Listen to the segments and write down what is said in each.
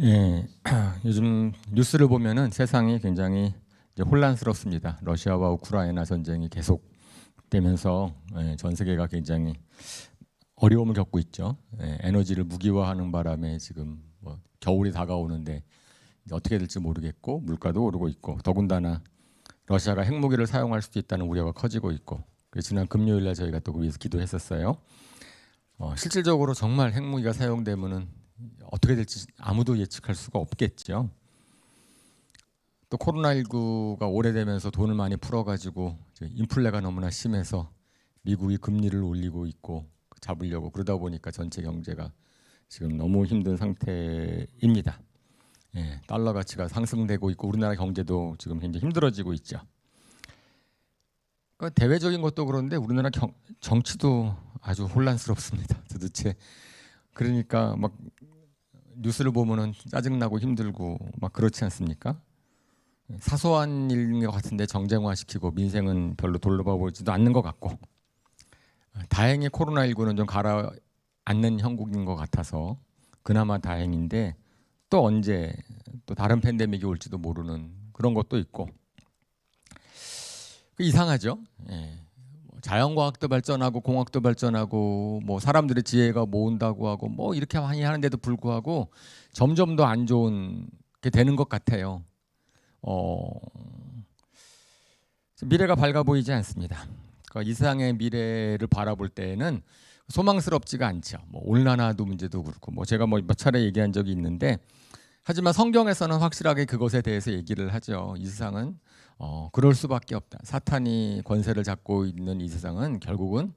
예, 요즘 뉴스를 보면은 세상이 굉장히 이제 혼란스럽습니다. 러시아와 우크라이나 전쟁이 계속되면서 전 세계가 굉장히 어려움을 겪고 있죠. 에너지를 무기화하는 바람에 지금 뭐 겨울이 다가오는데 이제 어떻게 될지 모르겠고 물가도 오르고 있고 더군다나 러시아가 핵무기를 사용할 수도 있다는 우려가 커지고 있고 그래서 지난 금요일날 저희가 또 그 위해서 기도했었어요. 실질적으로 정말 핵무기가 사용되면은 어떻게 될지 아무도 예측할 수가 없겠죠. 또 코로나19가 오래되면서 돈을 많이 풀어가지고 인플레가 너무나 심해서 미국이 금리를 올리고 있고 잡으려고 그러다 보니까 전체 경제가 지금 너무 힘든 상태입니다. 달러 가치가 상승되고 있고 우리나라 경제도 지금 굉장히 힘들어지고 있죠. 그러니까 대외적인 것도 그런데 우리나라 정치도 아주 혼란스럽습니다. 도대체 그러니까 막 뉴스를 보면은 짜증나고 힘들고 막 그렇지 않습니까? 사소한 일인 것 같은데 정쟁화시키고 민생은 별로 돌아보지도 않는 것 같고 다행히 코로나19는 좀 가라앉는 형국인 것 같아서 그나마 다행인데 또 언제 또 다른 팬데믹이 올지도 모르는 그런 것도 있고 이상하죠. 자연과학도 발전하고 공학도 발전하고 뭐 사람들의 지혜가 모은다고 하고 뭐 이렇게 많이 하는데도 불구하고 점점 더 안 좋은 게 되는 것 같아요. 미래가 밝아 보이지 않습니다. 그러니까 이 세상의 미래를 바라볼 때에는 소망스럽지가 않죠. 뭐 온난화도 문제도 그렇고 뭐 제가 뭐 몇 차례 얘기한 적이 있는데 하지만 성경에서는 확실하게 그것에 대해서 얘기를 하죠. 이 세상은 그럴 수밖에 없다. 사탄이 권세를 잡고 있는 이 세상은 결국은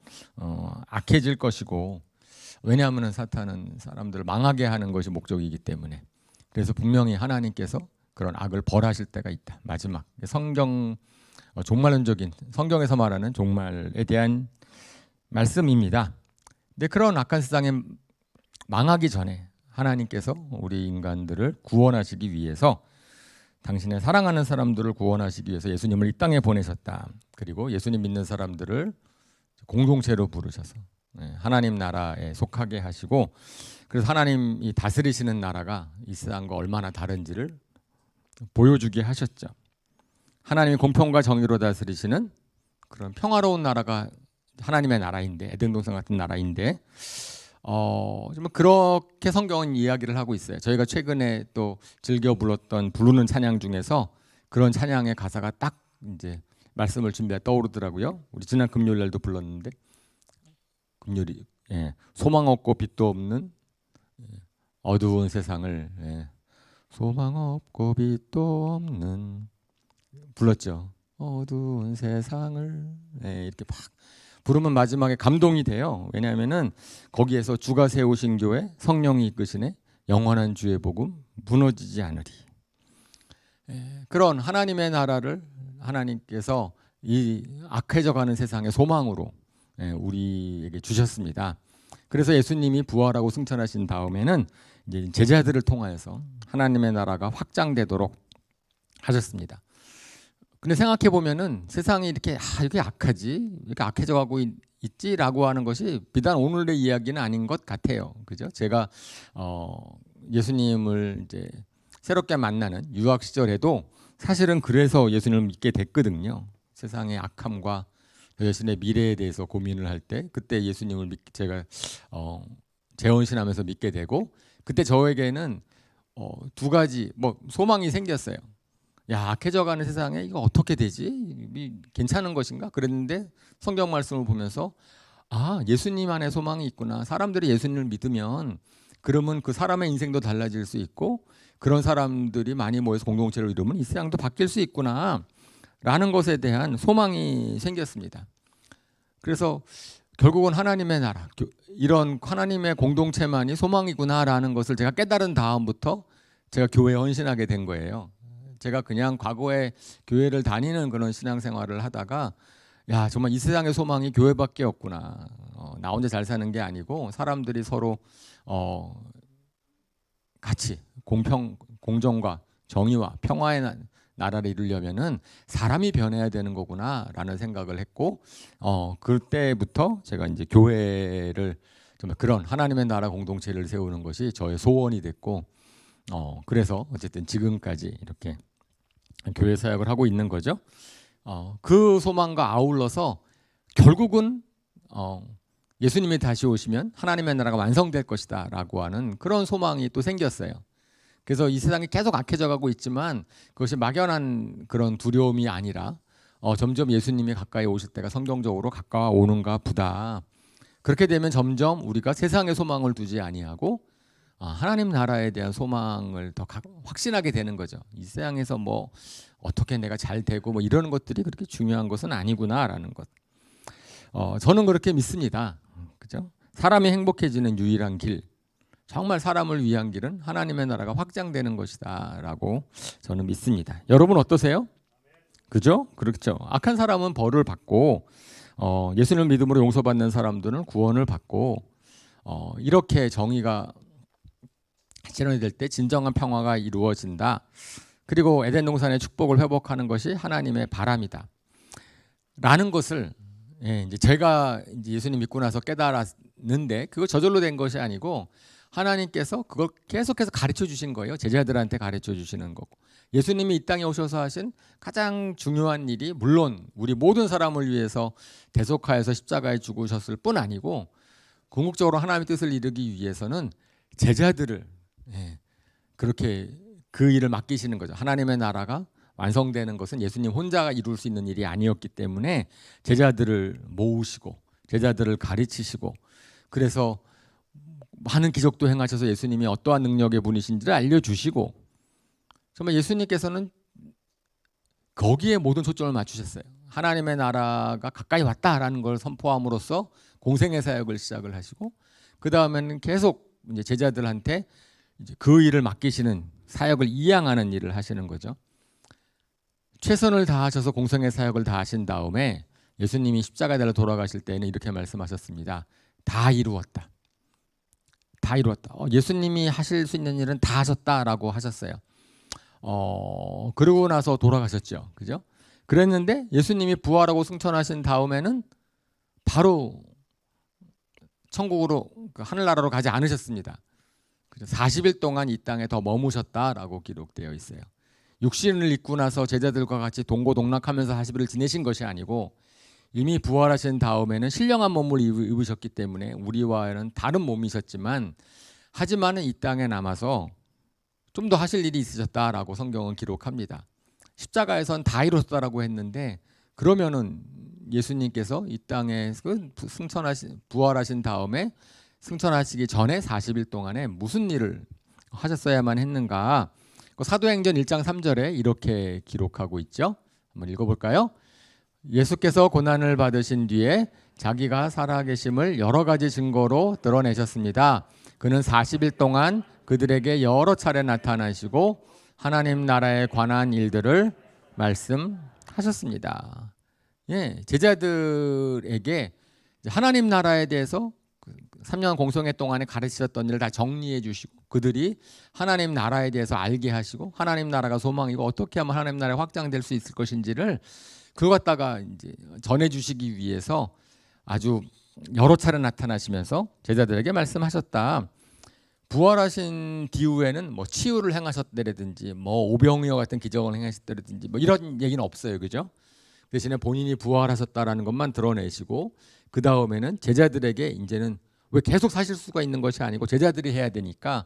악해질 것이고 왜냐하면 사탄은 사람들을 망하게 하는 것이 목적이기 때문에 그래서 분명히 하나님께서 그런 악을 벌하실 때가 있다. 마지막 성경 종말론적인 성경에서 말하는 종말에 대한 말씀입니다. 근데 그런 악한 세상에 망하기 전에 하나님께서 우리 인간들을 구원하시기 위해서 당신의 사랑하는 사람들을 구원하시기 위해서 예수님을 이 땅에 보내셨다. 그리고 예수님 믿는 사람들을 공동체로 부르셔서 하나님 나라에 속하게 하시고 그래서 하나님이 다스리시는 나라가 이 세상과 얼마나 다른지를 보여주게 하셨죠. 하나님이 공평과 정의로 다스리시는 그런 평화로운 나라가 하나님의 나라인데 에덴 동산 같은 나라인데 좀 그렇게 성경은 이야기를 하고 있어요. 저희가 최근에 또 즐겨 불렀던 부르는 찬양 중에서 그런 찬양의 가사가 딱 이제 말씀을 준비해 떠오르더라고요. 우리 지난 금요일 날도 불렀는데 금요일이 소망 없고 빛도 없는 어두운 세상을 소망 없고 빛도 없는 불렀죠. 어두운 세상을 이렇게 막 부르면 마지막에 감동이 돼요. 왜냐하면은 거기에서 주가 세우신 교회 성령이 이끄시네 영원한 주의 복음 무너지지 않으리. 그런 하나님의 나라를 하나님께서 이 악해져가는 세상의 소망으로 우리에게 주셨습니다. 그래서 예수님이 부활하고 승천하신 다음에는 이제 제자들을 통하여서 하나님의 나라가 확장되도록 하셨습니다. 근데 생각해 보면은 세상이 이렇게 이렇게 악하지, 이렇게 악해져가고 있지라고 하는 것이 비단 오늘의 이야기는 아닌 것 같아요. 그죠? 제가 예수님을 이제 새롭게 만나는 유학 시절에도 사실은 그래서 예수님을 믿게 됐거든요. 세상의 악함과 자신의 미래에 대해서 고민을 할 때 그때 예수님을 제가 재혼신하면서 믿게 되고 그때 저에게는 두 가지 뭐 소망이 생겼어요. 야, 악해져가는 세상에 이거 어떻게 되지? 괜찮은 것인가? 그랬는데 성경 말씀을 보면서 예수님 안에 소망이 있구나. 사람들이 예수님을 믿으면 그러면 그 사람의 인생도 달라질 수 있고 그런 사람들이 많이 모여서 공동체를 이루면 이 세상도 바뀔 수 있구나 라는 것에 대한 소망이 생겼습니다. 그래서 결국은 하나님의 나라, 이런 하나님의 공동체만이 소망이구나라는 것을 제가 깨달은 다음부터 제가 교회에 헌신하게 된 거예요. 제가 그냥 과거에 교회를 다니는 그런 신앙생활을 하다가 야 정말 이 세상의 소망이 교회밖에 없구나. 나 혼자 잘 사는 게 아니고 사람들이 서로 같이 공정과 정의와 평화의 나라를 이루려면은 사람이 변해야 되는 거구나라는 생각을 했고 그때부터 제가 이제 교회를 정말 그런 하나님의 나라 공동체를 세우는 것이 저의 소원이 됐고 그래서 어쨌든 지금까지 이렇게 교회 사역을 하고 있는 거죠. 그 소망과 아울러서 결국은 예수님이 다시 오시면 하나님의 나라가 완성될 것이다라고 하는 그런 소망이 또 생겼어요. 그래서 이 세상이 계속 악해져 가고 있지만 그것이 막연한 그런 두려움이 아니라 점점 예수님이 가까이 오실 때가 성경적으로 가까워오는가 보다. 그렇게 되면 점점 우리가 세상의 소망을 두지 아니하고 하나님 나라에 대한 소망을 더 확신하게 되는 거죠. 이 세상에서 뭐 어떻게 내가 잘 되고 뭐 이러는 것들이 그렇게 중요한 것은 아니구나라는 것. 저는 그렇게 믿습니다. 그죠? 사람이 행복해지는 유일한 길, 정말 사람을 위한 길은 하나님의 나라가 확장되는 것이다라고 저는 믿습니다. 여러분 어떠세요? 그죠? 그렇죠. 악한 사람은 벌을 받고 예수님을 믿음으로 용서받는 사람들은 구원을 받고 이렇게 정의가 실현이 될 때 진정한 평화가 이루어진다. 그리고 에덴 동산의 축복을 회복하는 것이 하나님의 바람이다. 라는 것을 이제 제가 이제 예수님 믿고 나서 깨달았는데 그거 저절로 된 것이 아니고 하나님께서 그걸 계속해서 가르쳐 주신 거예요. 제자들한테 가르쳐 주시는 거고. 예수님이 이 땅에 오셔서 하신 가장 중요한 일이 물론 우리 모든 사람을 위해서 대속하여서 십자가에 죽으셨을 뿐 아니고 궁극적으로 하나님의 뜻을 이루기 위해서는 제자들을 그렇게 그 일을 맡기시는 거죠. 하나님의 나라가 완성되는 것은 예수님 혼자가 이룰 수 있는 일이 아니었기 때문에 제자들을 모으시고 제자들을 가르치시고 그래서 많은 기적도 행하셔서 예수님이 어떠한 능력의 분이신지를 알려주시고 정말 예수님께서는 거기에 모든 초점을 맞추셨어요. 하나님의 나라가 가까이 왔다라는 걸 선포함으로써 공생의 사역을 시작을 하시고 그 다음에는 계속 이제 제자들한테 이제 그 일을 맡기시는 사역을 이양하는 일을 하시는 거죠. 최선을 다하셔서 공생의 사역을 다 하신 다음에 예수님이 십자가에 달려 돌아가실 때는 이렇게 말씀하셨습니다. 다 이루었다. 다 이루었다. 예수님이 하실 수 있는 일은 다 하셨다라고 하셨어요. 그러고 나서 돌아가셨죠. 그죠? 그랬는데 예수님이 부활하고 승천하신 다음에는 바로 천국으로 하늘나라로 가지 않으셨습니다. 40일 동안 이 땅에 더 머무셨다라고 기록되어 있어요. 육신을 입고 나서 제자들과 같이 동고동락하면서 40일을 지내신 것이 아니고 이미 부활하신 다음에는 신령한 몸을 입으셨기 때문에 우리와는 다른 몸이셨지만 하지만은 이 땅에 남아서 좀 더 하실 일이 있으셨다라고 성경은 기록합니다. 십자가에선 다 이뤘다라고 했는데 그러면은 예수님께서 이 땅에 부활하신 다음에 승천하시기 전에 40일 동안에 무슨 일을 하셨어야만 했는가? 사도행전 1장 3절에 이렇게 기록하고 있죠. 한번 읽어볼까요? 예수께서 고난을 받으신 뒤에 자기가 살아계심을 여러 가지 증거로 드러내셨습니다. 그는 40일 동안 그들에게 여러 차례 나타나시고 하나님 나라에 관한 일들을 말씀하셨습니다. 제자들에게 하나님 나라에 대해서 3년 공성회 동안에 가르치셨던 일을 다 정리해 주시고 그들이 하나님 나라에 대해서 알게 하시고 하나님 나라가 소망이고 어떻게 하면 하나님 나라가 확장될 수 있을 것인지를 그거 갖다가 이제 전해 주시기 위해서 아주 여러 차례 나타나시면서 제자들에게 말씀하셨다. 부활하신 뒤후에는 뭐 치유를 행하셨다든지 뭐 오병이어 같은 기적을 행하셨다든지 뭐 이런 얘기는 없어요. 그죠? 대신에 본인이 부활하셨다라는 것만 드러내시고 그 다음에는 제자들에게 이제는 왜 계속 사실 수가 있는 것이 아니고 제자들이 해야 되니까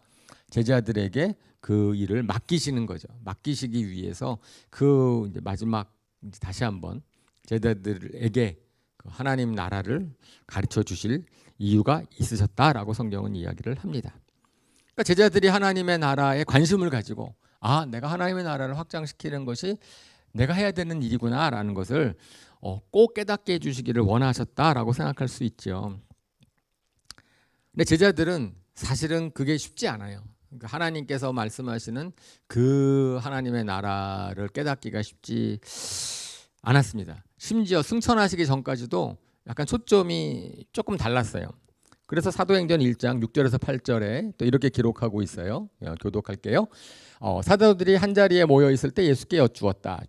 제자들에게 그 일을 맡기시는 거죠. 맡기시기 위해서 그 이제 마지막 이제 다시 한번 제자들에게 그 하나님 나라를 가르쳐 주실 이유가 있으셨다라고 성경은 이야기를 합니다. 그러니까 제자들이 하나님의 나라에 관심을 가지고 내가 하나님의 나라를 확장시키는 것이 내가 해야 되는 일이구나라는 것을 꼭 깨닫게 해주시기를 원하셨다라고 생각할 수 있죠. 근데 제자들은 사실은 그게 쉽지 않아요. 그러니까 하나님께서 말씀하시는 그 하나님의 나라를 깨닫기가 쉽지 않았습니다. 심지어 승천하시기 전까지도 약간 초점이 조금 달랐어요. 그래서 사도행전 1장 6절에서 8절에 또 이렇게 기록하고 있어요. 교독할게요. 사도들이 한자리에 모여 있을 때 예수께 여쭈었다.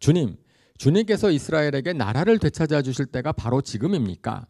주님께서 이스라엘에게 나라를 되찾아 주실 때가 바로 지금입니까?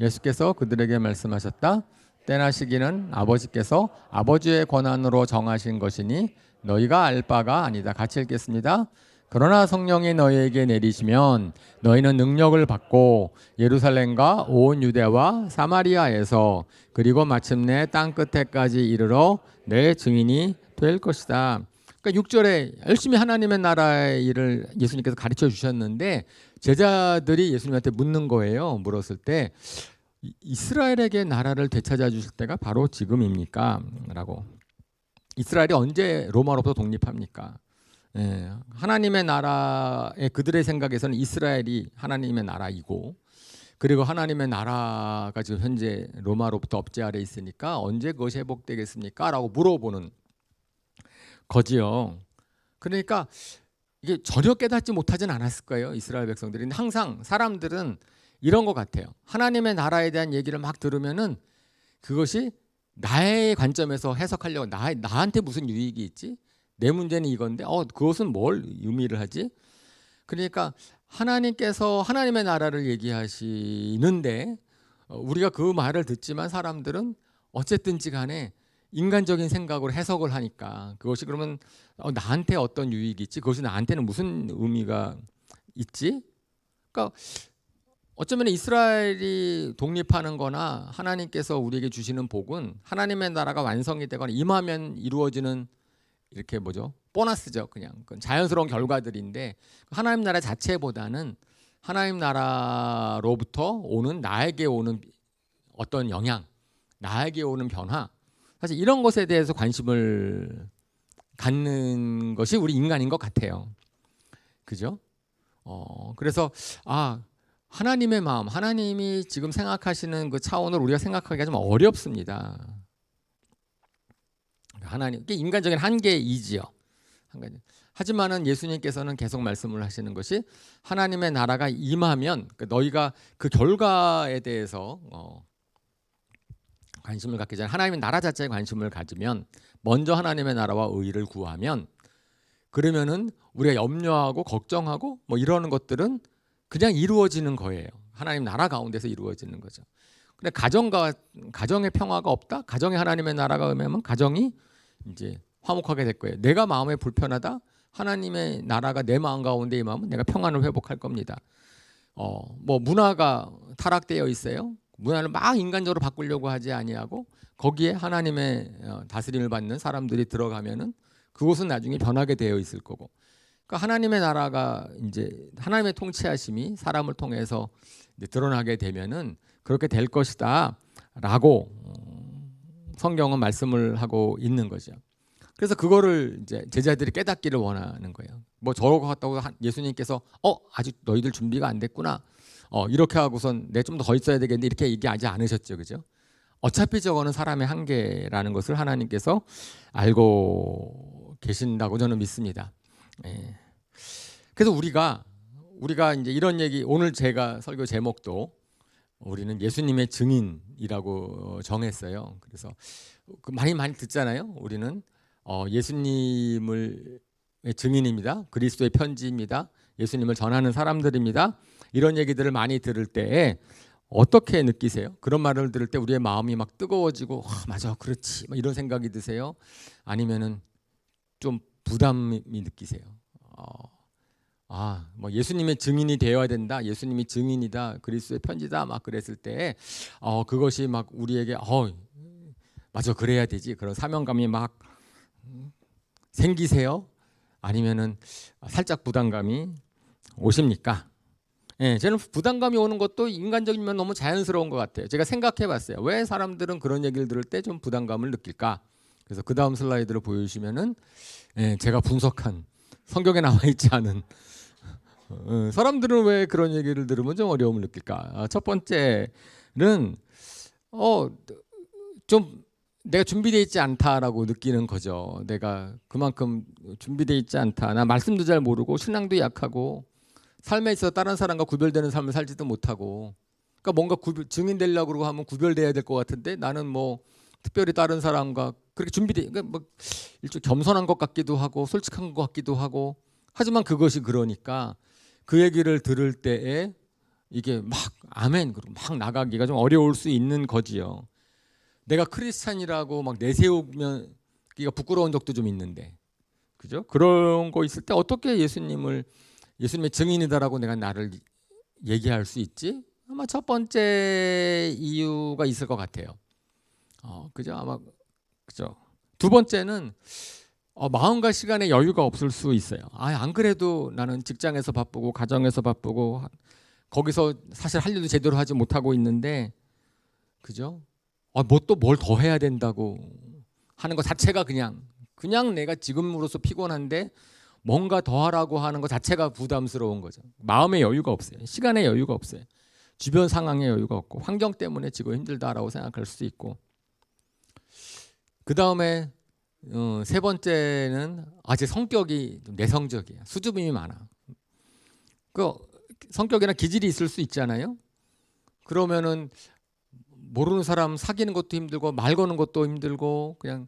예수께서 그들에게 말씀하셨다. 때나 시기는 아버지께서 아버지의 권한으로 정하신 것이니 너희가 알 바가 아니다. 같이 읽겠습니다. 그러나 성령이 너희에게 내리시면 너희는 능력을 받고 예루살렘과 온 유대와 사마리아에서 그리고 마침내 땅 끝에까지 이르러 내 증인이 될 것이다. 그러니까 6절에 열심히 하나님의 나라의 일을 예수님께서 가르쳐 주셨는데 제자들이 예수님한테 묻는 거예요. 물었을 때 이스라엘에게 나라를 되찾아 주실 때가 바로 지금입니까? 라고. 이스라엘이 언제 로마로부터 독립합니까? 예, 하나님의 나라에 그들의 생각에서는 이스라엘이 하나님의 나라이고 그리고 하나님의 나라가 지금 현재 로마로부터 업제 아래 있으니까 언제 그것이 회복되겠습니까? 라고 물어보는 거지요. 그러니까 이게 전혀 깨닫지 못하진 않았을 거예요. 이스라엘 백성들이. 근데 항상 사람들은 이런 것 같아요. 하나님의 나라에 대한 얘기를 막 들으면은 그것이 나의 관점에서 해석하려고 나한테 무슨 유익이 있지? 내 문제는 이건데 그것은 뭘 의미를 하지? 그러니까 하나님께서 하나님의 나라를 얘기하시는데 우리가 그 말을 듣지만 사람들은 어쨌든지 간에 인간적인 생각으로 해석을 하니까 그것이 그러면 나한테 어떤 유익이 있지? 그것이 나한테는 무슨 의미가 있지? 그러니까 어쩌면 이스라엘이 독립하는 거나 하나님께서 우리에게 주시는 복은 하나님의 나라가 완성이 되거나 임하면 이루어지는 이렇게 보너스죠. 그냥 그건 자연스러운 결과들인데 하나님 나라 자체보다는 하나님 나라로부터 오는 나에게 오는 어떤 영향, 나에게 오는 변화, 사실 이런 것에 대해서 관심을 갖는 것이 우리 인간인 것 같아요. 그죠? 그래서 하나님의 마음, 하나님이 지금 생각하시는 그 차원을 우리가 생각하기가 좀 어렵습니다. 하나님, 이게 인간적인 한계이지요. 하지만은 예수님께서는 계속 말씀을 하시는 것이 하나님의 나라가 임하면 너희가 그 결과에 대해서 관심을 갖기 전에 하나님의 나라 자체에 관심을 가지면 먼저 하나님의 나라와 의를 구하면 그러면은 우리가 염려하고 걱정하고 이러는 것들은 그냥 이루어지는 거예요. 하나님 나라 가운데서 이루어지는 거죠. 근데 가정의 평화가 없다. 가정에 하나님의 나라가 임하면 가정이 이제 화목하게 될 거예요. 내가 마음에 불편하다. 하나님의 나라가 내 마음 가운데 임하면 내가 평안을 회복할 겁니다. 문화가 타락되어 있어요. 문화를 막 인간적으로 바꾸려고 하지 아니하고 거기에 하나님의 다스림을 받는 사람들이 들어가면은 그곳은 나중에 변하게 되어 있을 거고. 그러니까 하나님의 나라가 이제 하나님의 통치하심이 사람을 통해서 이제 드러나게 되면은 그렇게 될 것이다라고 성경은 말씀을 하고 있는 거죠. 그래서 그거를 이제 제자들이 깨닫기를 원하는 거예요. 저러고 갔다고 예수님께서 아직 너희들 준비가 안 됐구나. 이렇게 하고선 내 좀 더 있어야 되겠는데 이렇게 얘기하지 않으셨죠, 그죠? 어차피 저거는 사람의 한계라는 것을 하나님께서 알고 계신다고 저는 믿습니다. 예. 그래서 우리가 이제 이런 얘기 오늘 제가 설교 제목도 우리는 예수님의 증인이라고 정했어요. 그래서 많이 듣잖아요. 우리는 예수님을 증인입니다. 그리스도의 편지입니다. 예수님을 전하는 사람들입니다. 이런 얘기들을 많이 들을 때 어떻게 느끼세요? 그런 말을 들을 때 우리의 마음이 막 뜨거워지고 맞아 그렇지 이런 생각이 드세요? 아니면은 좀 부담이 느끼세요? 예수님의 증인이 되어야 된다. 예수님이 증인이다. 그리스도의 편지다. 막 그랬을 때 그것이 막 우리에게 맞아 그래야 되지. 그런 사명감이 막 생기세요? 아니면은 살짝 부담감이 오십니까? 예, 저는 부담감이 오는 것도 인간적이면 너무 자연스러운 것 같아요. 제가 생각해봤어요. 왜 사람들은 그런 얘기를 들을 때 좀 부담감을 느낄까? 그래서 그 다음 슬라이드를 보여주시면은 제가 분석한 성경에 나와 있지 않은 사람들은 왜 그런 얘기를 들으면 좀 어려움을 느낄까? 첫 번째는 좀 내가 준비되어 있지 않다라고 느끼는 거죠. 내가 그만큼 준비되어 있지 않다. 나 말씀도 잘 모르고 신앙도 약하고 삶에 있어 다른 사람과 구별되는 삶을 살지도 못하고 그러니까 뭔가 증인되려고 그러고 하면 구별돼야 될 것 같은데 나는 특별히 다른 사람과 그렇게 그러니까 일종 겸손한 것 같기도 하고 솔직한 것 같기도 하고 하지만 그것이 그러니까 그 얘기를 들을 때에 이게 막 아멘 그러고 막 나가기가 좀 어려울 수 있는 거지요. 내가 크리스찬이라고 막 내세우면 기가 부끄러운 적도 좀 있는데, 그죠? 그런 거 있을 때 어떻게 예수님의 증인이다라고 내가 나를 얘기할 수 있지? 아마 첫 번째 이유가 있을 것 같아요. 그죠? 아마 그죠? 두 번째는 마음과 시간에 여유가 없을 수 있어요. 안 그래도 나는 직장에서 바쁘고 가정에서 바쁘고 거기서 사실 할 일도 제대로 하지 못하고 있는데, 그죠? 뭐 또 뭘 더 해야 된다고 하는 것 자체가 그냥 내가 지금으로서 피곤한데 뭔가 더 하라고 하는 것 자체가 부담스러운 거죠. 마음의 여유가 없어요. 시간의 여유가 없어요. 주변 상황의 여유가 없고 환경 때문에 지금 힘들다라고 생각할 수도 있고. 그 다음에 세 번째는 제 성격이 좀 내성적이야. 수줍음이 많아. 그 성격이나 기질이 있을 수 있잖아요. 그러면은 모르는 사람 사귀는 것도 힘들고 말 거는 것도 힘들고, 그냥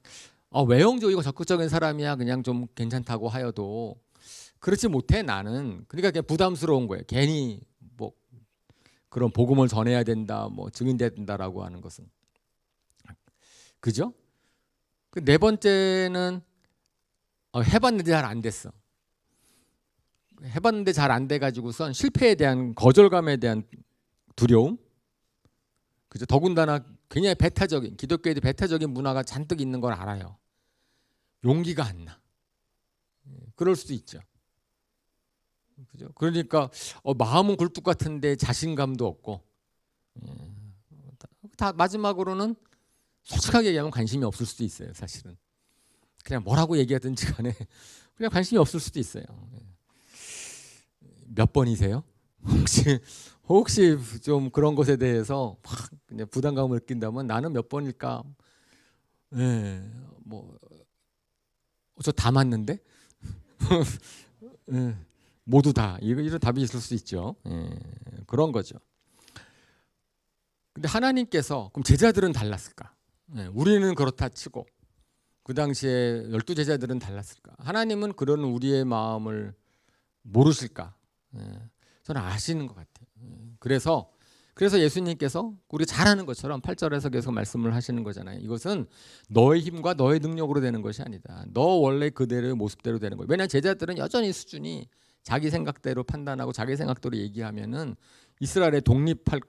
외형적이고 적극적인 사람이야 그냥 좀 괜찮다고 하여도 그렇지 못해 나는. 그러니까 그냥 부담스러운 거예요. 괜히 뭐 그런 복음을 전해야 된다, 뭐 증인돼야 된다라고 하는 것은. 그죠? 그 네 번째는 해봤는데 잘 안 됐어. 해봤는데 잘 안 돼가지고선 실패에 대한 거절감에 대한 두려움. 그죠? 더군다나 굉장히 배타적인, 기독교에도 배타적인 문화가 잔뜩 있는 걸 알아요. 용기가 안 나. 그럴 수도 있죠. 그죠? 그러니까 마음은 굴뚝 같은데 자신감도 없고, 다 마지막으로는 솔직하게 얘기하면 관심이 없을 수도 있어요. 사실은 그냥 뭐라고 얘기하든지 간에 그냥 관심이 없을 수도 있어요. 몇 번이세요? 혹시 좀 그런 것에 대해서 확 그냥 부담감을 느낀다면 나는 몇 번일까? 저 다 맞는데? 모두 다 이런 답이 있을 수 있죠. 그런 거죠. 근데 하나님께서 그럼 제자들은 달랐을까? 우리는 그렇다 치고 그 당시에 12제자들은 달랐을까? 하나님은 그런 우리의 마음을 모르실까? 저는 아시는 것 같아요. 그래서 예수님께서 우리 잘 아는 것처럼 8절에서 계속 말씀을 하시는 거잖아요. 이것은 너의 힘과 너의 능력으로 되는 것이 아니다. 너 원래 그대로의 모습대로 되는 거예요. 왜냐하면 제자들은 여전히 수준이 자기 생각대로 판단하고 자기 생각대로 얘기하면은 이스라엘에 독립될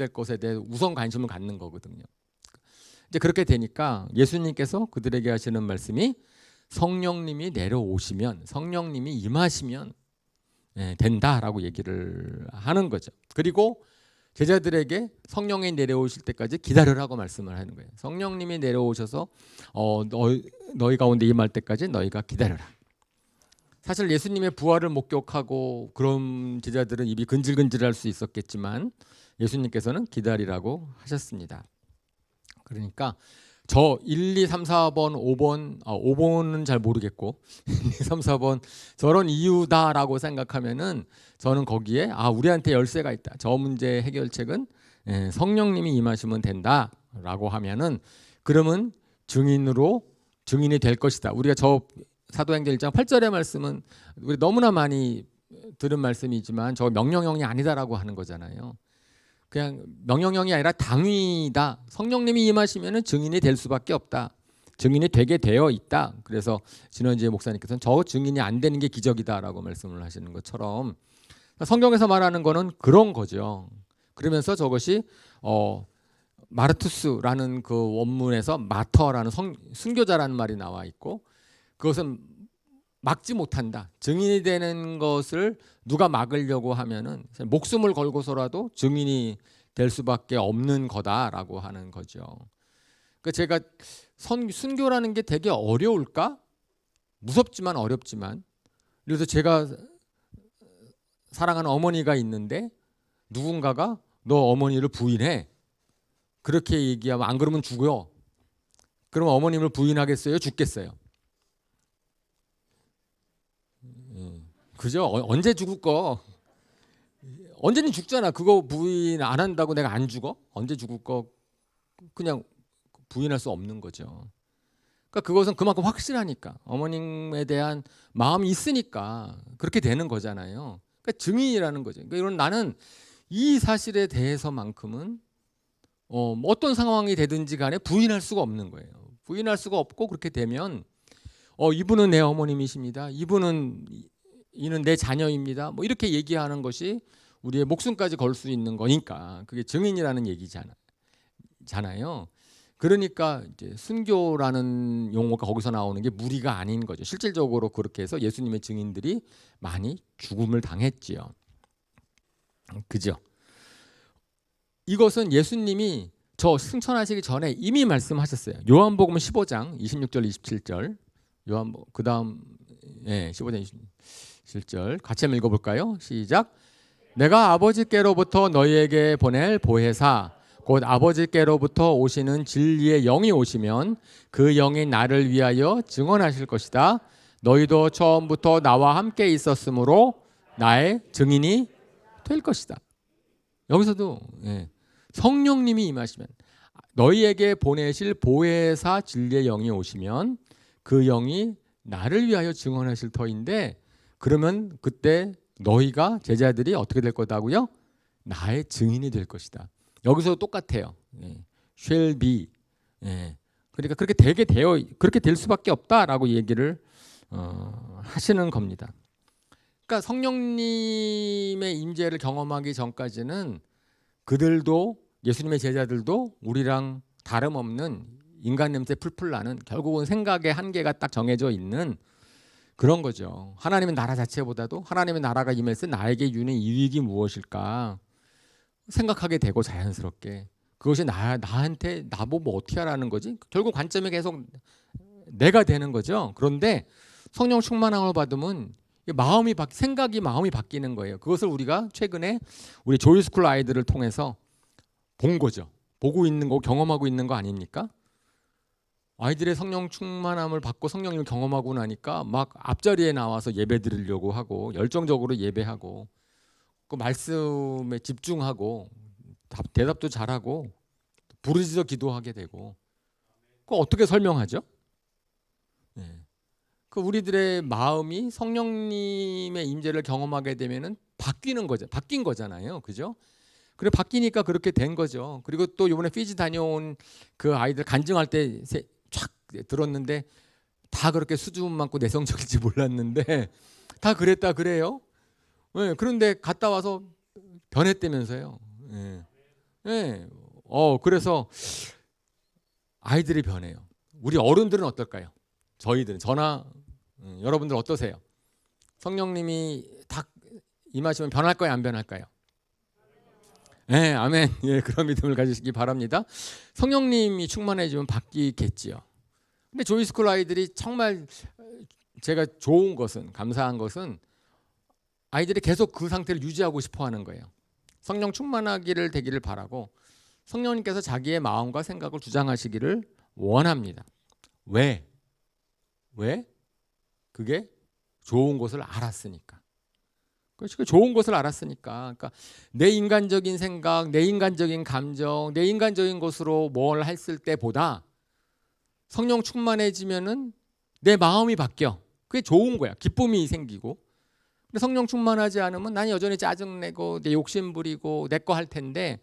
것에 대해 우선 관심을 갖는 거거든요. 이제 그렇게 되니까 예수님께서 그들에게 하시는 말씀이 성령님이 내려오시면, 성령님이 임하시면 된다라고 얘기를 하는 거죠. 그리고 제자들에게 성령이 내려오실 때까지 기다리라고 말씀을 하는 거예요. 성령님이 내려오셔서 너희 가운데 임할 때까지 너희가 기다려라. 사실 예수님의 부활을 목격하고 그런 제자들은 입이 근질근질할 수 있었겠지만 예수님께서는 기다리라고 하셨습니다. 그러니까 저 1, 2, 3, 4번, 5번, 5번은 잘 모르겠고 1, 2, 3, 4번 저런 이유다라고 생각하면은 저는 거기에 우리한테 열쇠가 있다. 저 문제 해결책은 성령님이 임하시면 된다라고 하면은 그러면 증인이 될 것이다. 우리가 저 사도행전 1장 8절의 말씀은 우리 너무나 많이 들은 말씀이지만 저 명령형이 아니다라고 하는 거잖아요. 그냥 명령형이 아니라 당위다. 성령님이 임하시면은 증인이 될 수밖에 없다. 증인이 되게 되어 있다. 그래서 진원지의 목사님께서는 저 증인이 안 되는 게 기적이다라고 말씀을 하시는 것처럼 성경에서 말하는 거는 그런 거죠. 그러면서 저것이 마르투스라는 그 원문에서 마터라는 순교자라는 말이 나와 있고, 그것은 막지 못한다. 증인이 되는 것을 누가 막으려고 하면은 목숨을 걸고서라도 증인이 될 수밖에 없는 거다라고 하는 거죠. 그러니까 제가 순교라는 게 되게 어려울까? 무섭지만 어렵지만. 그래서 제가 사랑하는 어머니가 있는데 누군가가 너 어머니를 부인해. 그렇게 얘기하면 안 그러면 죽어요. 그럼 어머님을 부인하겠어요? 죽겠어요? 그죠? 언제 죽을 거? 언제는 죽잖아. 그거 부인 안 한다고 내가 안 죽어? 언제 죽을 거? 그냥 부인할 수 없는 거죠. 그러니까 그것은 그만큼 확실하니까 어머님에 대한 마음이 있으니까 그렇게 되는 거잖아요. 그러니까 증인이라는 거죠. 그러니까 이런 나는 이 사실에 대해서만큼은 뭐 어떤 상황이 되든지 간에 부인할 수가 없는 거예요. 부인할 수가 없고 그렇게 되면 이분은 내 어머님이십니다. 이는 내 자녀입니다. 뭐 이렇게 얘기하는 것이 우리의 목숨까지 걸 수 있는 거니까 그게 증인이라는 얘기잖아요. 그러니까 이제 순교라는 용어가 거기서 나오는 게 무리가 아닌 거죠. 실질적으로 그렇게 해서 예수님의 증인들이 많이 죽음을 당했지요. 그죠? 이것은 예수님이 저 승천하시기 전에 이미 말씀하셨어요. 요한복음 15장 26절 27절. 그다음 15장 27절 같이 한번 읽어볼까요? 시작. 내가 아버지께로부터 너희에게 보낼 보혜사 곧 아버지께로부터 오시는 진리의 영이 오시면 그 영이 나를 위하여 증언하실 것이다. 너희도 처음부터 나와 함께 있었으므로 나의 증인이 될 것이다. 여기서도 성령님이 임하시면 너희에게 보내실 보혜사 진리의 영이 오시면 그 영이 나를 위하여 증언하실 터인데 그러면 그때 너희가 제자들이 어떻게 될 거다고요? 나의 증인이 될 것이다. 여기서 똑같아요. shall be. 그러니까 그렇게 될 수밖에 없다라고 얘기를 하시는 겁니다. 그러니까 성령님의 임재를 경험하기 전까지는 그들도 예수님의 제자들도 우리랑 다름없는 인간 냄새 풀풀 나는 결국은 생각의 한계가 딱 정해져 있는 그런 거죠. 하나님의 나라 자체보다도 하나님의 나라가 임했을 때 나에게 주는 이익이 무엇일까 생각하게 되고 자연스럽게 그것이 나한테 나보고 뭐 어떻게 하라는 거지? 결국 관점이 계속 내가 되는 거죠. 그런데 성령 충만함을 받으면 마음이 바뀌는 거예요. 그것을 우리가 최근에 우리 조이스쿨 아이들을 통해서 본 거죠. 보고 있는 거 경험하고 있는 거 아닙니까? 아이들의 성령 충만함을 받고 성령님을 경험하고 나니까 막 앞자리에 나와서 예배 드리려고 하고 열정적으로 예배하고 그 말씀에 집중하고 대답도 잘하고 부르짖어 기도하게 되고 그 어떻게 설명하죠? 그 우리들의 마음이 성령님의 임재를 경험하게 되면은 바뀐 거잖아요, 그죠? 그래 바뀌니까 그렇게 된 거죠. 그리고 또 이번에 피지 다녀온 그 아이들 간증할 때 쫙 들었는데 다 그렇게 수준 많고 내성적일지 몰랐는데 다 그랬다 그래요. 그런데 갔다 와서 변했다면서요. 그래서 아이들이 변해요. 우리 어른들은 어떨까요? 저나 여러분들 어떠세요? 성령님이 딱 임하시면 변할까요? 안 변할까요? 네, 아멘. 그런 믿음을 가지시기 바랍니다. 성령님이 충만해지면 바뀌겠지요. 근데 조이스쿨 아이들이 정말 제가 감사한 것은 아이들이 계속 그 상태를 유지하고 싶어 하는 거예요. 성령 충만하기를 되기를 바라고 성령님께서 자기의 마음과 생각을 주장하시기를 원합니다. 왜? 그게 좋은 것을 알았으니까. 그러니까 좋은 것을 알았으니까. 그러니까 내 인간적인 생각, 내 인간적인 감정, 내 인간적인 것으로 뭘 했을 때보다 성령 충만해지면은 내 마음이 바뀌어. 그게 좋은 거야. 기쁨이 생기고. 근데 성령 충만하지 않으면 난 여전히 짜증내고 내 욕심 부리고 내 거 할 텐데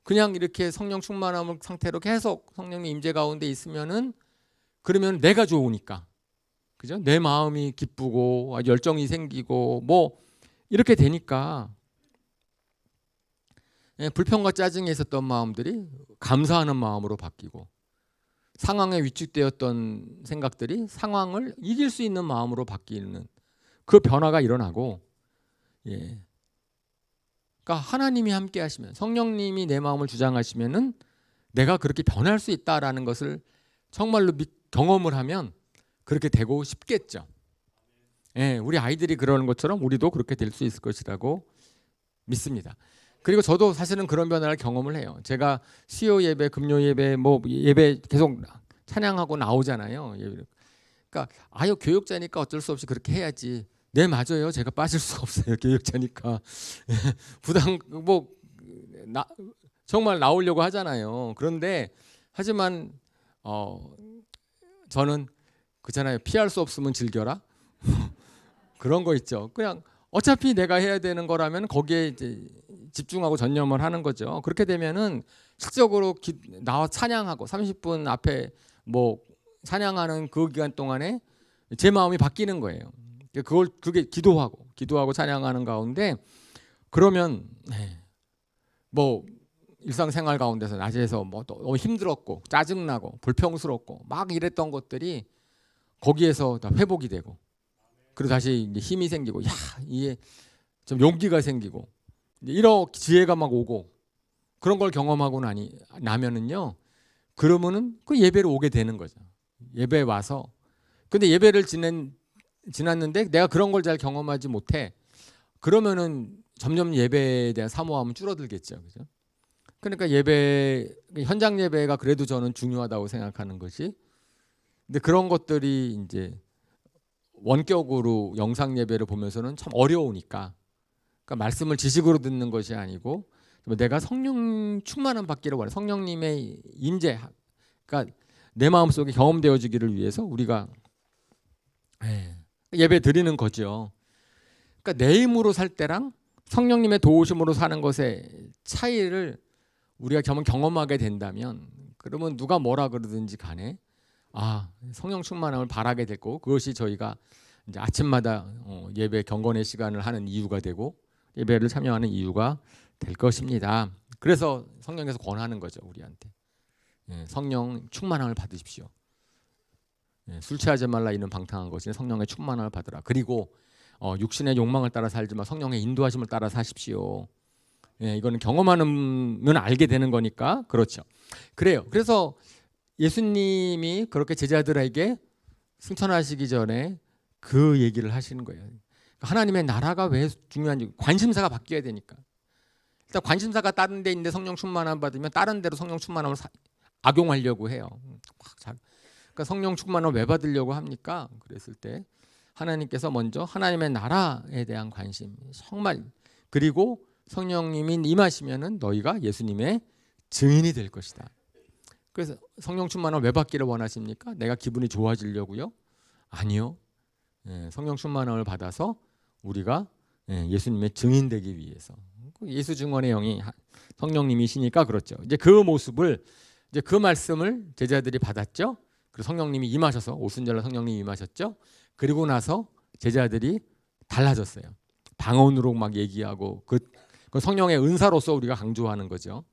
그냥 이렇게 성령 충만함 상태로 계속 성령의 임재 가운데 있으면은 그러면 내가 좋으니까. 그죠? 내 마음이 기쁘고 열정이 생기고 뭐 이렇게 되니까 불평과 짜증에 있었던 마음들이 감사하는 마음으로 바뀌고 상황에 위축되었던 생각들이 상황을 이길 수 있는 마음으로 바뀌는 그 변화가 일어나고 그러니까 하나님이 함께 하시면 성령님이 내 마음을 주장하시면은 내가 그렇게 변할 수 있다라는 것을 정말로 경험을 하면 그렇게 되고 싶겠죠. 우리 아이들이 그러는 것처럼 우리도 그렇게 될 수 있을 것이라고 믿습니다. 그리고 저도 사실은 그런 변화를 경험을 해요. 제가 수요 예배, 금요 예배, 뭐 예배 계속 찬양하고 나오잖아요. 그러니까 교육자니까 어쩔 수 없이 그렇게 해야지. 네, 맞아요. 제가 빠질 수가 없어요. 교육자니까 정말 나오려고 하잖아요. 그런데 하지만 저는 그렇잖아요. 피할 수 없으면 즐겨라. 그런 거 있죠. 그냥 어차피 내가 해야 되는 거라면 거기에 이제 집중하고 전념을 하는 거죠. 그렇게 되면은 실적으로 나와 찬양하고 30분 앞에 뭐 찬양하는 그 기간 동안에 제 마음이 바뀌는 거예요. 그게 기도하고 찬양하는 가운데 그러면 뭐 일상생활 가운데서 낮에서 뭐 너무 힘들었고 짜증나고 불평스럽고 막 이랬던 것들이 거기에서 다 회복이 되고 그리고 다시 이제 힘이 생기고 이게 좀 용기가 생기고 이런 지혜가 막 오고 그런 걸 경험하고 나면은요 그러면은 그 예배를 오게 되는 거죠. 예배 와서 근데 예배를 지났는데 내가 그런 걸 잘 경험하지 못해 그러면은 점점 예배에 대한 사모함은 줄어들겠죠. 그죠? 그러니까 현장 예배가 그래도 저는 중요하다고 생각하는 것이 근데 그런 것들이 이제 원격으로 영상 예배를 보면서는 참 어려우니까 그러니까 말씀을 지식으로 듣는 것이 아니고 내가 성령 충만함 받기를 원해. 성령님의 임재 그러니까 내 마음속에 경험되어지기를 위해서 우리가 예배 드리는 거죠. 그러니까 내 힘으로 살 때랑 성령님의 도우심으로 사는 것의 차이를 우리가 경험하게 된다면 그러면 누가 뭐라 그러든지 간에 성령 충만함을 바라게 됐고 그것이 저희가 이제 아침마다 예배 경건의 시간을 하는 이유가 되고 예배를 참여하는 이유가 될 것입니다. 그래서 성령께서 권하는 거죠 우리한테 성령 충만함을 받으십시오. 술 취하지 말라 이는 방탕한 것이 성령의 충만함을 받으라. 그리고 육신의 욕망을 따라 살지만 성령의 인도하심을 따라 사십시오. 이거는 경험하면 알게 되는 거니까 그렇죠. 그래요. 그래서 예수님이 그렇게 제자들에게 승천하시기 전에 그 얘기를 하시는 거예요. 하나님의 나라가 왜 중요한지 관심사가 바뀌어야 되니까. 일단 관심사가 다른 데 있는데 성령 충만함 받으면 다른 데로 성령 충만함을 악용하려고 해요. 그러니까 성령 충만함을 왜 받으려고 합니까? 그랬을 때 하나님께서 먼저 하나님의 나라에 대한 관심 정말 그리고 성령님이 임하시면은 너희가 예수님의 증인이 될 것이다. 그래서 성령 충만함을 왜 받기를 원하십니까? 내가 기분이 좋아지려고요? 아니요. 성령 충만함을 받아서 우리가 예수님의 증인 되기 위해서 예수 증언의 영이 성령님이시니까 그렇죠. 이제 그 모습을 이제 그 말씀을 제자들이 받았죠. 그리고 성령님이 임하셔서 오순절날 성령님이 임하셨죠. 그리고 나서 제자들이 달라졌어요. 방언으로 막 얘기하고 그 성령의 은사로서 우리가 강조하는 거죠.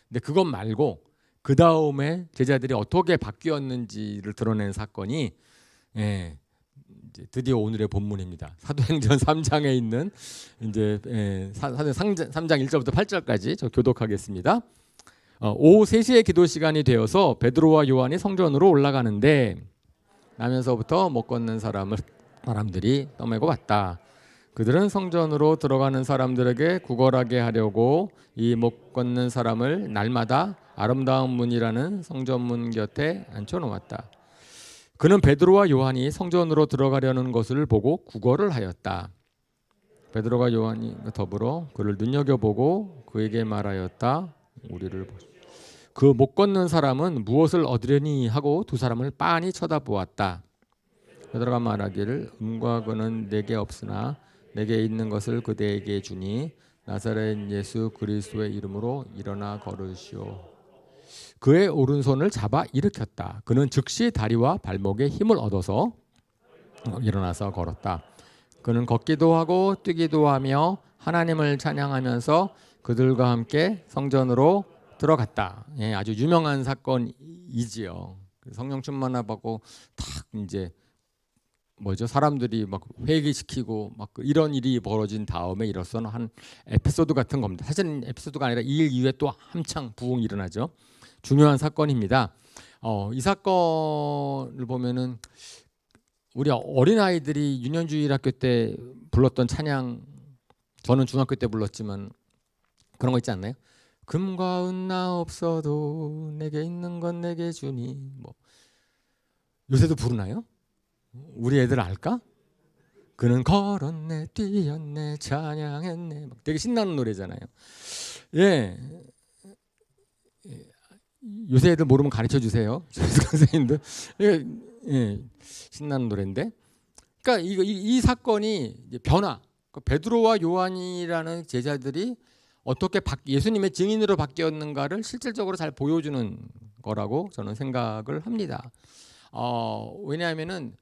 근데 그것 말고 그 다음에 제자들이 어떻게 바뀌었는지를 드러낸 사건이 이제 드디어 오늘의 본문입니다. 사도행전 3장에 있는 이제 사도행전 3장 1절부터 8절까지 저 교독하겠습니다. 오후 3시에 기도 시간이 되어서 베드로와 요한이 성전으로 올라가는데 나면서부터 못 걷는 사람들이 떠매고 왔다. 그들은 성전으로 들어가는 사람들에게 구걸하게 하려고 이 못 걷는 사람을 날마다 아름다운 문이라는 성전문 곁에 앉혀놓았다. 그는 베드로와 요한이 성전으로 들어가려는 것을 보고 구걸을 하였다. 베드로가 요한이 더불어 그를 눈여겨보고 그에게 말하였다. 우리를 보시오. 그 못 걷는 사람은 무엇을 얻으려니 하고 두 사람을 빤히 쳐다보았다. 베드로가 말하기를 은과 금은 내게 없으나 내게 있는 것을 그대에게 주니 나사렛 예수 그리스도의 이름으로 일어나 걸으시오. 그의 오른손을 잡아 일으켰다. 그는 즉시 다리와 발목에 힘을 얻어서 일어나서 걸었다. 그는 걷기도 하고 뛰기도 하며 하나님을 찬양하면서 그들과 함께 성전으로 들어갔다. 아주 유명한 사건이지요. 성령 충만함 받고 딱 이제 사람들이 막 회개시키고 막 이런 일이 벌어진 다음에 일어선 한 에피소드 같은 겁니다. 사실은 에피소드가 아니라 이 일 이후에 또 한창 부흥이 일어나죠. 중요한 사건입니다. 이 사건을 보면은 우리 어린 아이들이 유년주일학교 때 불렀던 찬양, 저는 중학교 때 불렀지만 그런 거 있지 않나요? 금과 은 나 없어도 내게 있는 건 내게 주니. 요새도 부르나요? 우리 애들 알까? 그는 걸었네 뛰었네 찬양했네 되게 신나는 노래잖아요. 요새 애들 모르면 가르쳐 주세요. 선생님들. 신나는 노래인데. 그러니까 이 사건이 이제 변화. 그 베드로와 요한이라는 제자들이 어떻게 예수님의 증인으로 바뀌었는가를 실질적으로 잘 보여주는 거라고 저는 생각을 합니다. 왜냐하면은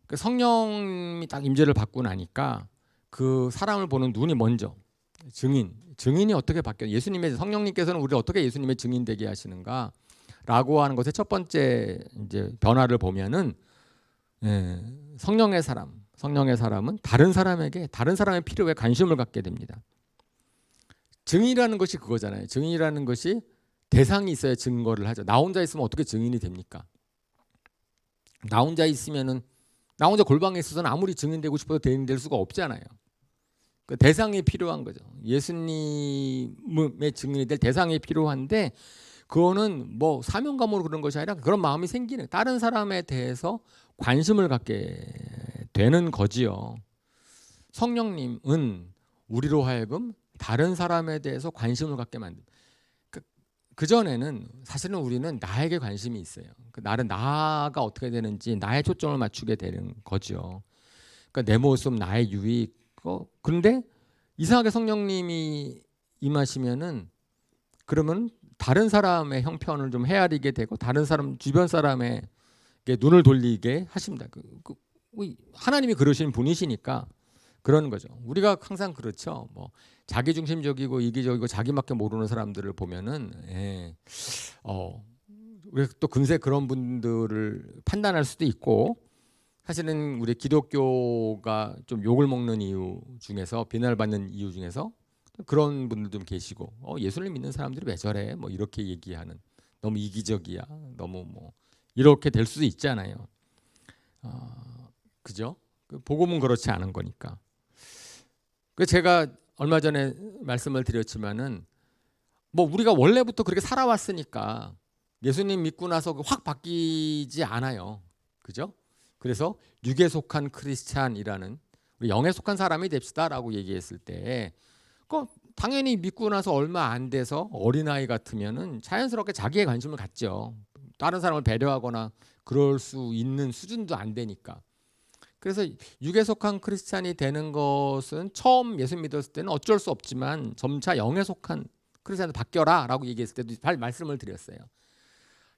그 성령이 딱 임재를 받고 나니까 그 사람을 보는 눈이 먼저 증인이 어떻게 바뀌어 예수님의 성령님께서는 우리를 어떻게 예수님의 증인 되게 하시는가라고 하는 것의 첫 번째 이제 변화를 보면은 성령의 사람은 다른 사람의 필요에 관심을 갖게 됩니다. 증인이라는 것이 그거잖아요. 증인이라는 것이 대상이 있어야 증거를 하죠. 나 혼자 있으면 어떻게 증인이 됩니까? 나 혼자 있으면은 나 혼자 골방에 있어서는 아무리 증인되고 싶어도 될 수가 없잖아요. 그 대상이 필요한 거죠. 예수님의 증인이 될 대상이 필요한데 그거는 뭐 사명감으로 그런 것이 아니라 그런 마음이 생기는 다른 사람에 대해서 관심을 갖게 되는 거지요. 성령님은 우리로 하여금 다른 사람에 대해서 관심을 갖게 만듭니다. 그 전에는 사실은 우리는 나에게 관심이 있어요. 나가 어떻게 되는지 나의 초점을 맞추게 되는 거죠. 그러니까 내 모습, 나의 유익. 그런데 이상하게 성령님이 임하시면은 그러면 다른 사람의 형편을 좀 헤아리게 되고 다른 사람 주변 사람에게 눈을 돌리게 하십니다. 하나님이 그러시는 분이시니까 그러는 거죠. 우리가 항상 그렇죠. 뭐 자기중심적이고 이기적이고 자기밖에 모르는 사람들을 보면은 우리 또 금세 그런 분들을 판단할 수도 있고 사실은 우리 기독교가 좀 욕을 먹는 이유 중에서 비난을 받는 이유 중에서 그런 분들도 계시고 예수를 믿는 사람들이 왜 저래 뭐 이렇게 얘기하는 너무 이기적이야 너무 뭐 이렇게 될 수도 있잖아요. 그죠? 복음은 그렇지 않은 거니까. 제가 얼마 전에 말씀을 드렸지만은 뭐 우리가 원래부터 그렇게 살아왔으니까 예수님 믿고 나서 확 바뀌지 않아요. 그죠? 그래서 육에 속한 크리스찬이라는 우리 영에 속한 사람이 됩시다라고 얘기했을 때 당연히 믿고 나서 얼마 안 돼서 어린아이 같으면은 자연스럽게 자기의 관심을 갖죠. 다른 사람을 배려하거나 그럴 수 있는 수준도 안 되니까. 그래서 육에 속한 크리스찬이 되는 것은 처음 예수 믿었을 때는 어쩔 수 없지만 점차 영에 속한 크리스찬으로 바뀌어라 라고 얘기했을 때도 말씀을 드렸어요.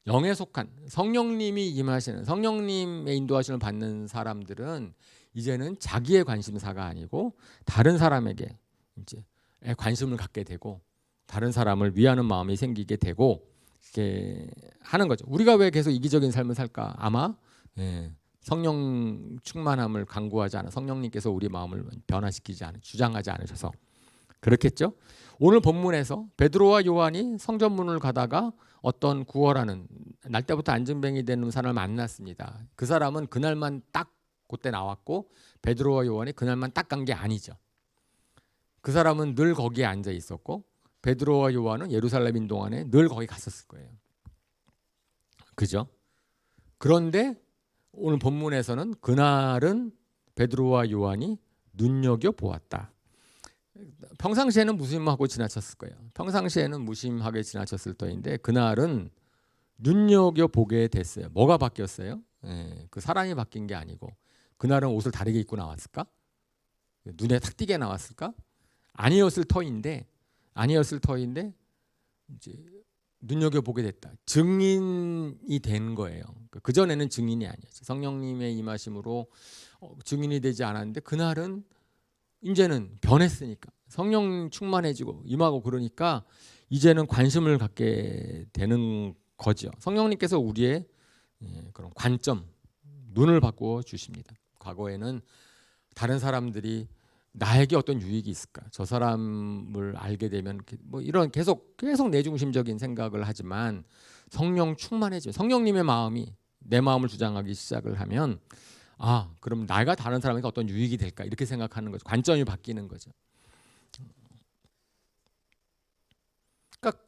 영에 속한 성령님이 임하시는 성령님의 인도하심을 받는 사람들은 이제는 자기의 관심사가 아니고 다른 사람에게 이제 관심을 갖게 되고 다른 사람을 위하는 마음이 생기게 되고 이렇게 하는 거죠. 우리가 왜 계속 이기적인 삶을 살까? 아마 성령 충만함을 강구하지 않아 성령님께서 우리 마음을 변화시키지 않아 주장하지 않으셔서 그렇겠죠. 오늘 본문에서 베드로와 요한이 성전문을 가다가 어떤 구월하는 날 때부터 안증뱅이 된 사람을 만났습니다. 그 사람은 그날만 딱 그때 나왔고 베드로와 요한이 그날만 딱 간 게 아니죠. 그 사람은 늘 거기에 앉아 있었고 베드로와 요한은 예루살렘인 동안에 늘 거기 갔었을 거예요. 그죠? 그런데 오늘 본문에서는 그날은 베드로와 요한이 눈여겨보았다. 평상시에는 무심하고 지나쳤을 거예요. 평상시에는 무심하게 지나쳤을 터인데 그날은 눈여겨보게 됐어요. 뭐가 바뀌었어요? 그 사람이 바뀐 게 아니고 그날은 옷을 다르게 입고 나왔을까? 눈에 탁 띄게 나왔을까? 아니었을 터인데 이제 눈여겨보게 됐다. 증인이 된 거예요. 그전에는 증인이 아니었죠. 성령님의 임하심으로 증인이 되지 않았는데 그날은 이제는 변했으니까 성령 충만해지고 임하고 그러니까 이제는 관심을 갖게 되는 거죠. 성령님께서 우리의 그런 관점, 눈을 바꾸어 주십니다. 과거에는 다른 사람들이 나에게 어떤 유익이 있을까? 저 사람을 알게 되면 뭐 이런 계속 내중심적인 생각을 하지만 성령 충만해지면 성령님의 마음이 내 마음을 주장하기 시작을 하면 그럼 내가 다른 사람에게 어떤 유익이 될까? 이렇게 생각하는 거죠. 관점이 바뀌는 거죠. 그러니까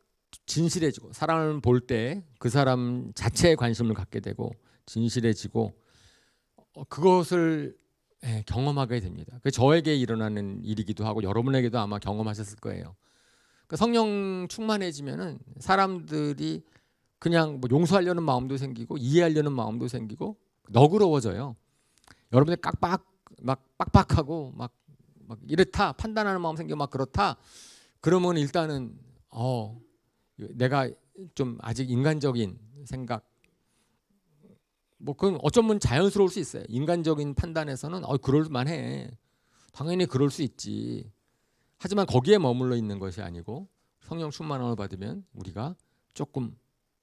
진실해지고 사람을 볼 때 그 사람 자체에 관심을 갖게 되고 진실해지고 그것을 경험하게 됩니다. 저에게 일어나는 일이기도 하고 여러분에게도 아마 경험하셨을 거예요. 성령 충만해지면은 사람들이 그냥 뭐 용서하려는 마음도 생기고 이해하려는 마음도 생기고 너그러워져요. 여러분이 빡빡하고 막 막 이렇다 판단하는 마음 생겨 막 그렇다. 그러면 일단은 내가 좀 아직 인간적인 생각 뭐 그건 어쩌면 자연스러울 수 있어요. 인간적인 판단에서는 그럴 만해. 당연히 그럴 수 있지. 하지만 거기에 머물러 있는 것이 아니고 성령 충만함을 받으면 우리가 조금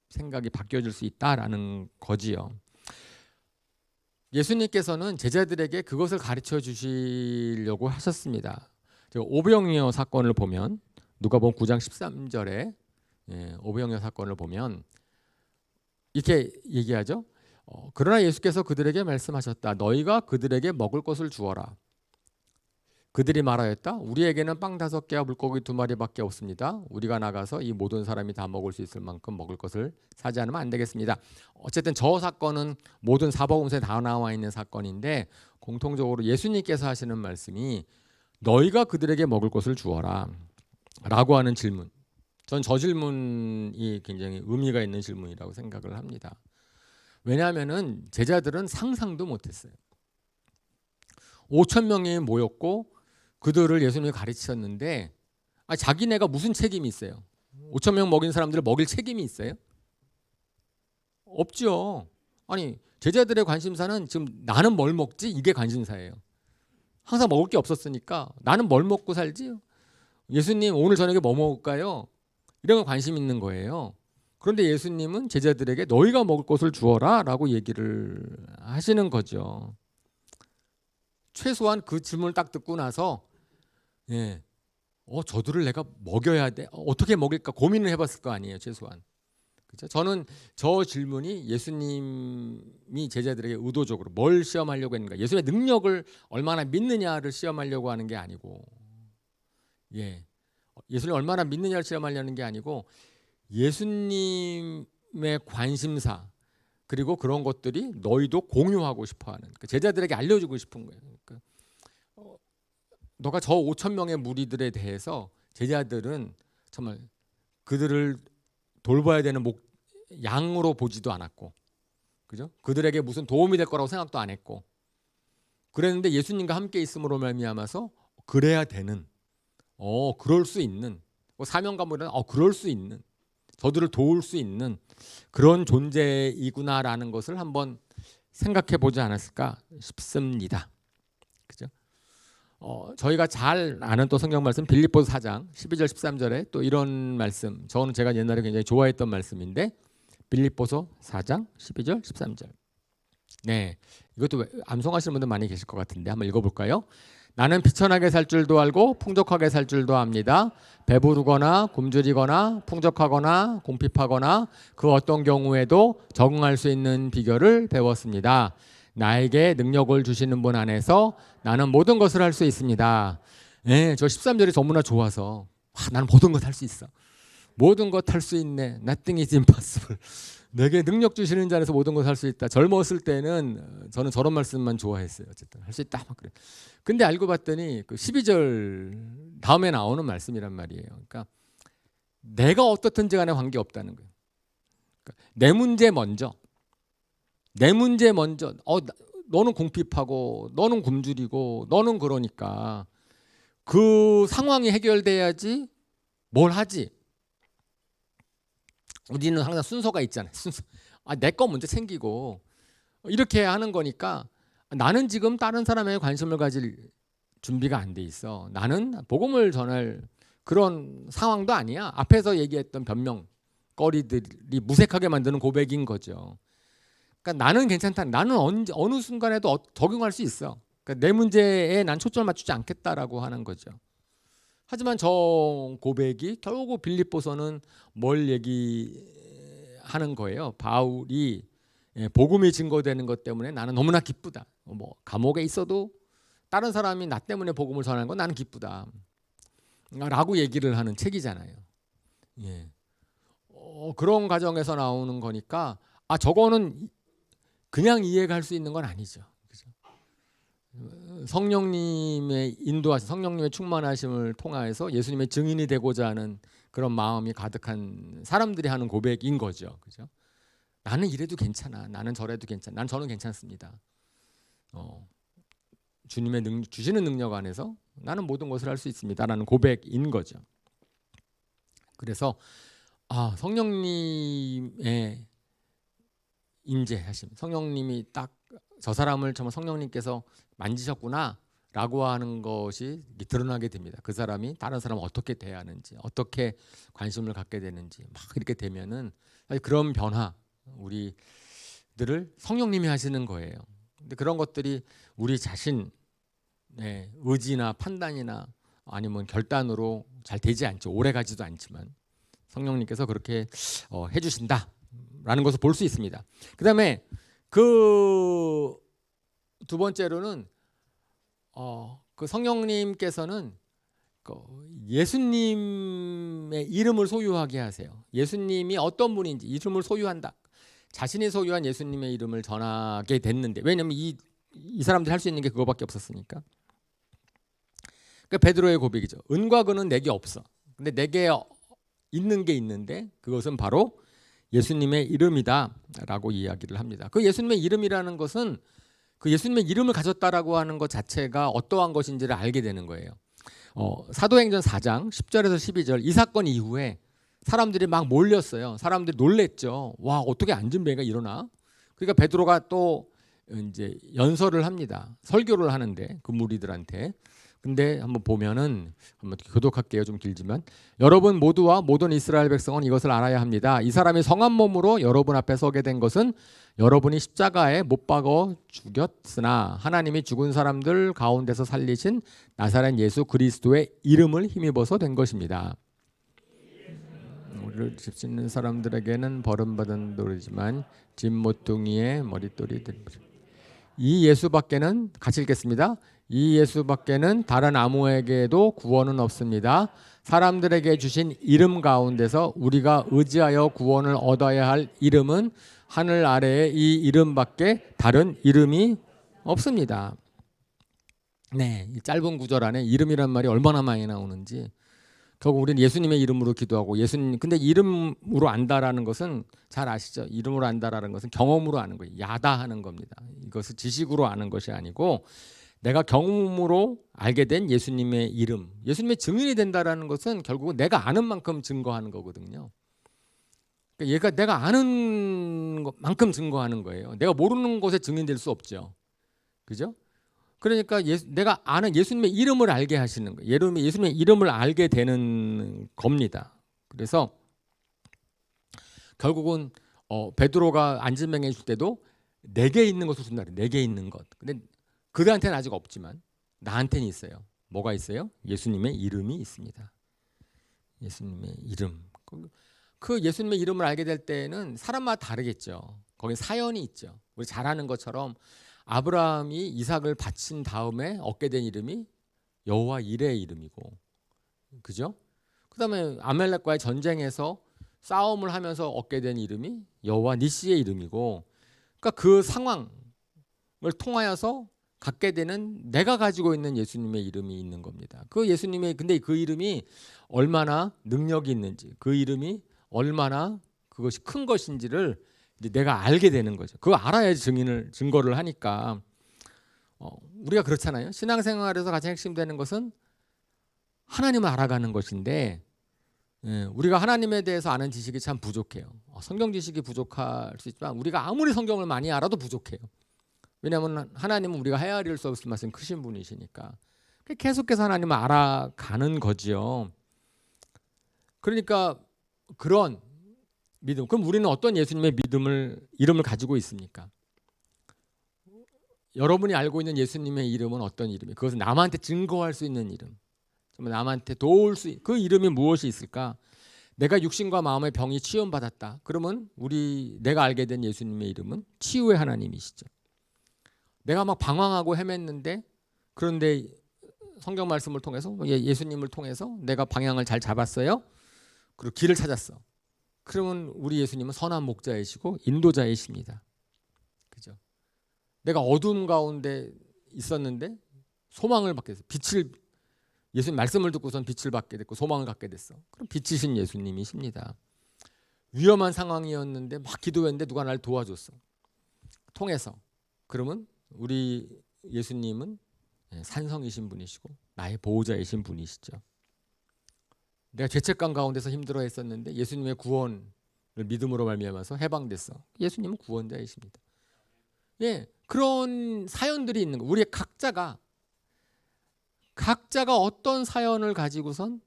생각이 바뀌어질 수 있다라는 거지요. 예수님께서는 제자들에게 그것을 가르쳐 주시려고 하셨습니다. 오병이어 사건을 보면 누가복음 9장 13절에 오병이어 사건을 보면 이렇게 얘기하죠. 그러나 예수께서 그들에게 말씀하셨다. 너희가 그들에게 먹을 것을 주어라. 그들이 말하였다. 우리에게는 빵 5개와 물고기 2마리밖에 없습니다. 우리가 나가서 이 모든 사람이 다 먹을 수 있을 만큼 먹을 것을 사지 않으면 안 되겠습니다. 어쨌든 저 사건은 모든 사복음서에 다 나와 있는 사건인데 공통적으로 예수님께서 하시는 말씀이 너희가 그들에게 먹을 것을 주어라 라고 하는 질문. 전 저 질문이 굉장히 의미가 있는 질문이라고 생각을 합니다. 왜냐하면 제자들은 상상도 못했어요. 5천 명이 모였고 그들을 예수님이 가르치셨는데 자기네가 무슨 책임이 있어요? 5천 명 먹인 사람들을 먹일 책임이 있어요? 없죠. 아니 제자들의 관심사는 지금 나는 뭘 먹지? 이게 관심사예요. 항상 먹을 게 없었으니까 나는 뭘 먹고 살지? 예수님 오늘 저녁에 뭐 먹을까요? 이런 거 관심 있는 거예요. 그런데 예수님은 제자들에게 너희가 먹을 것을 주어라 라고 얘기를 하시는 거죠. 최소한 그 질문을 딱 듣고 나서 저들을 내가 먹여야 돼. 어떻게 먹일까 고민을 해봤을 거 아니에요. 최소한. 그렇죠? 저는 저 질문이 예수님이 제자들에게 의도적으로 뭘 시험하려고 했는가. 예수님의 능력을 얼마나 믿느냐를 시험하려고 하는 게 아니고 예수님을 얼마나 믿느냐를 시험하려는 게 아니고 예수님의 관심사 그리고 그런 것들이 너희도 공유하고 싶어하는 제자들에게 알려주고 싶은 거예요. 그러니까 너가 저 5천 명의 무리들에 대해서 제자들은 정말 그들을 돌봐야 되는 양으로 보지도 않았고, 그죠? 그들에게 무슨 도움이 될 거라고 생각도 안 했고, 그랬는데 예수님과 함께 있음으로 말미암아서 그래야 되는, 그럴 수 있는, 사명감이란 그럴 수 있는, 저들을 도울 수 있는 그런 존재이구나라는 것을 한번 생각해 보지 않았을까 싶습니다. 그죠? 저희가 잘 아는 또 성경 말씀 빌립보서 4장 12절 13절에 또 이런 말씀 저는 제가 옛날에 굉장히 좋아했던 말씀인데 빌립보서 4장 12절 13절 이것도 암송하시는 분들 많이 계실 것 같은데 한번 읽어볼까요? 나는 비천하게 살 줄도 알고 풍족하게 살 줄도 압니다. 배부르거나 굶주리거나 풍족하거나 궁핍하거나 그 어떤 경우에도 적응할 수 있는 비결을 배웠습니다. 나에게 능력을 주시는 분 안에서 나는 모든 것을 할 수 있습니다. 저 13절이 너무나 좋아서 나는 모든 것 할 수 있어. 모든 것 할 수 있네. Nothing is impossible. 내게 능력 주시는 자 안에서 모든 것 할 수 있다. 젊었을 때는 저는 저런 말씀만 좋아했어요. 어쨌든 할 수 있다 막 그래. 근데 알고 봤더니 그 12절 다음에 나오는 말씀이란 말이에요. 그러니까 내가 어떻든지 간에 관계없다는 거예요. 그러니까 내 문제 먼저. 너는 궁핍하고 너는 굶주리고 너는 그러니까 그 상황이 해결돼야지 뭘 하지. 우리는 항상 순서가 있잖아요. 순서. 내 거 먼저 챙기고 이렇게 하는 거니까 나는 지금 다른 사람의 관심을 가질 준비가 안 돼 있어. 나는 복음을 전할 그런 상황도 아니야. 앞에서 얘기했던 변명거리들이 무색하게 만드는 고백인 거죠. 그러니까 나는 괜찮다. 나는 어느 순간에도 적용할 수 있어. 그러니까 내 문제에 난 초점을 맞추지 않겠다라고 하는 거죠. 하지만 저 고백이 결국 빌립보서는 뭘 얘기하는 거예요. 바울이 복음이 증거되는 것 때문에 나는 너무나 기쁘다. 감옥에 있어도 다른 사람이 나 때문에 복음을 전하는 건 나는 기쁘다. 라고 얘기를 하는 책이잖아요. 그런 과정에서 나오는 거니까 저거는 그냥 이해가 할 수 있는 건 아니죠. 그죠? 성령님의 인도하심, 성령님의 충만하심을 통하여서 예수님의 증인이 되고자 하는 그런 마음이 가득한 사람들이 하는 고백인 거죠. 그죠? 나는 이래도 괜찮아. 나는 저래도 괜찮아. 난 저는 괜찮습니다. 주님의 주시는 능력 안에서 나는 모든 것을 할 수 있습니다라는 고백인 거죠. 그래서 성령님의 임재하심, 성령님이 딱 저 사람을 정말 성령님께서 만지셨구나라고 하는 것이 드러나게 됩니다. 그 사람이 다른 사람을 어떻게 대하는지, 어떻게 관심을 갖게 되는지 막 이렇게 되면은 그런 변화 우리들을 성령님이 하시는 거예요. 근데 그런 것들이 우리 자신의 의지나 판단이나 아니면 결단으로 잘 되지 않죠. 오래 가지도 않지만 성령님께서 그렇게 해주신다라는 것을 볼 수 있습니다. 그다음에 그 두 번째로는 그 성령님께서는 예수님의 이름을 소유하게 하세요. 예수님이 어떤 분인지 이름을 소유한다. 자신이 소유한 예수님의 이름을 전하게 됐는데, 왜냐하면 이 사람들이 할 수 있는 게 그거밖에 없었으니까. 그러니까 베드로의 고백이죠. 은과 금은 내게 없어. 근데 내게 있는 게 있는데 그것은 바로 예수님의 이름이다라고 이야기를 합니다. 그 예수님의 이름이라는 것은 그 예수님의 이름을 가졌다라고 하는 것 자체가 어떠한 것인지를 알게 되는 거예요. 사도행전 4장 10절에서 12절 이 사건 이후에 사람들이 막 몰렸어요. 사람들이 놀랬죠. 와, 어떻게 앉은 배가 일어나? 그러니까 베드로가 또 이제 연설을 합니다. 설교를 하는데 그 무리들한테. 근데 한번 보면은 한번 교독할게요. 좀 길지만 여러분 모두와 모든 이스라엘 백성은 이것을 알아야 합니다. 이 사람이 성한 몸으로 여러분 앞에 서게 된 것은 여러분이 십자가에 못 박아 죽였으나 하나님이 죽은 사람들 가운데서 살리신 나사렛 예수 그리스도의 이름을 힘입어서 된 것입니다. 우리를 짚짓는 사람들에게는 버림받은 돌이지만 진모퉁이의 머릿돌이 된 이 예수밖에는 같이 읽겠습니다. 이 예수밖에는 다른 아무에게도 구원은 없습니다. 사람들에게 주신 이름 가운데서 우리가 의지하여 구원을 얻어야 할 이름은 하늘 아래에 이 이름밖에 다른 이름이 없습니다. 네, 이 짧은 구절 안에 이름이란 말이 얼마나 많이 나오는지. 결국 우리는 예수님의 이름으로 기도하고 예수님, 근데 이름으로 안다라는 것은 잘 아시죠? 이름으로 안다라는 것은 경험으로 아는 거예요. 야다하는 겁니다. 이것을 지식으로 아는 것이 아니고 내가 경험으로 알게 된 예수님의 이름, 예수님의 증인이 된다라는 것은 결국은 내가 아는 만큼 증거하는 거거든요. 그러니까 얘가 내가 아는 것만큼 증거하는 거예요. 내가 모르는 것에 증인될 수 없죠. 그죠? 그러니까 내가 아는 예수님의 이름을 알게 하시는 거예요. 예수님의 이름을 알게 되는 겁니다. 그래서 결국은 베드로가 안진뱅이 줄 때도 내게 있는 것을 준다. 내게 있는 것. 근데 그들한테는 아직 없지만 나한테는 있어요. 뭐가 있어요? 예수님의 이름이 있습니다. 예수님의 이름. 그 예수님의 이름을 알게 될 때는 사람마다 다르겠죠. 거기 사연이 있죠. 우리 잘 아는 것처럼 아브라함이 이삭을 바친 다음에 얻게 된 이름이 여호와 이레의 이름이고, 그죠? 그다음에 아멜렉과의 전쟁에서 싸움을 하면서 얻게 된 이름이 여호와 니시의 이름이고, 그러니까 그 상황을 통하여서 갖게 되는 내가 가지고 있는 예수님의 이름이 있는 겁니다. 그 예수님의 근데 그 이름이 얼마나 능력이 있는지, 그 이름이 얼마나 그것이 큰 것인지를 이제 내가 알게 되는 거죠. 그거 알아야지 증거를 하니까. 우리가 그렇잖아요. 신앙생활에서 가장 핵심되는 것은 하나님을 알아가는 것인데, 우리가 하나님에 대해서 아는 지식이 참 부족해요. 성경 지식이 부족할 수 있지만 우리가 아무리 성경을 많이 알아도 부족해요. 왜냐하면 하나님은 우리가 헤아릴 수 없을 만큼 크신 분이시니까. 계속해서 하나님을 알아가는 거지요. 그러니까 그런 믿음. 그럼 우리는 어떤 예수님의 이름을 가지고 있습니까? 여러분이 알고 있는 예수님의 이름은 어떤 이름이에요? 그것은 남한테 증거할 수 있는 이름. 정말 남한테 도울 수 있는 그 이름이 무엇이 있을까? 내가 육신과 마음의 병이 치유받았다. 그러면 내가 알게 된 예수님의 이름은 치유의 하나님이시죠. 내가 막 방황하고 헤맸는데 그런데 성경 말씀을 통해서 예수님을 통해서 내가 방향을 잘 잡았어요. 그리고 길을 찾았어. 그러면 우리 예수님은 선한 목자이시고 인도자이십니다. 그죠? 내가 어두움 가운데 있었는데 소망을 받게 됐어. 예수님 말씀을 듣고선 빛을 받게 됐고 소망을 갖게 됐어. 그럼 빛이신 예수님이십니다. 위험한 상황이었는데 막 기도했는데 누가 날 도와줬어. 통해서. 그러면 우리 예수님은 산성이신 분이시고 나의 보호자이신 분이시죠. 내가 죄책감 가운데서 힘들어했었는데 예수님의 구원을 믿음으로 말미암아서 해방됐어. 예수님은 구원자이십니다. 예, 그런 사연들이 있는 거. 우리 각자가 어떤 사연을 가지고선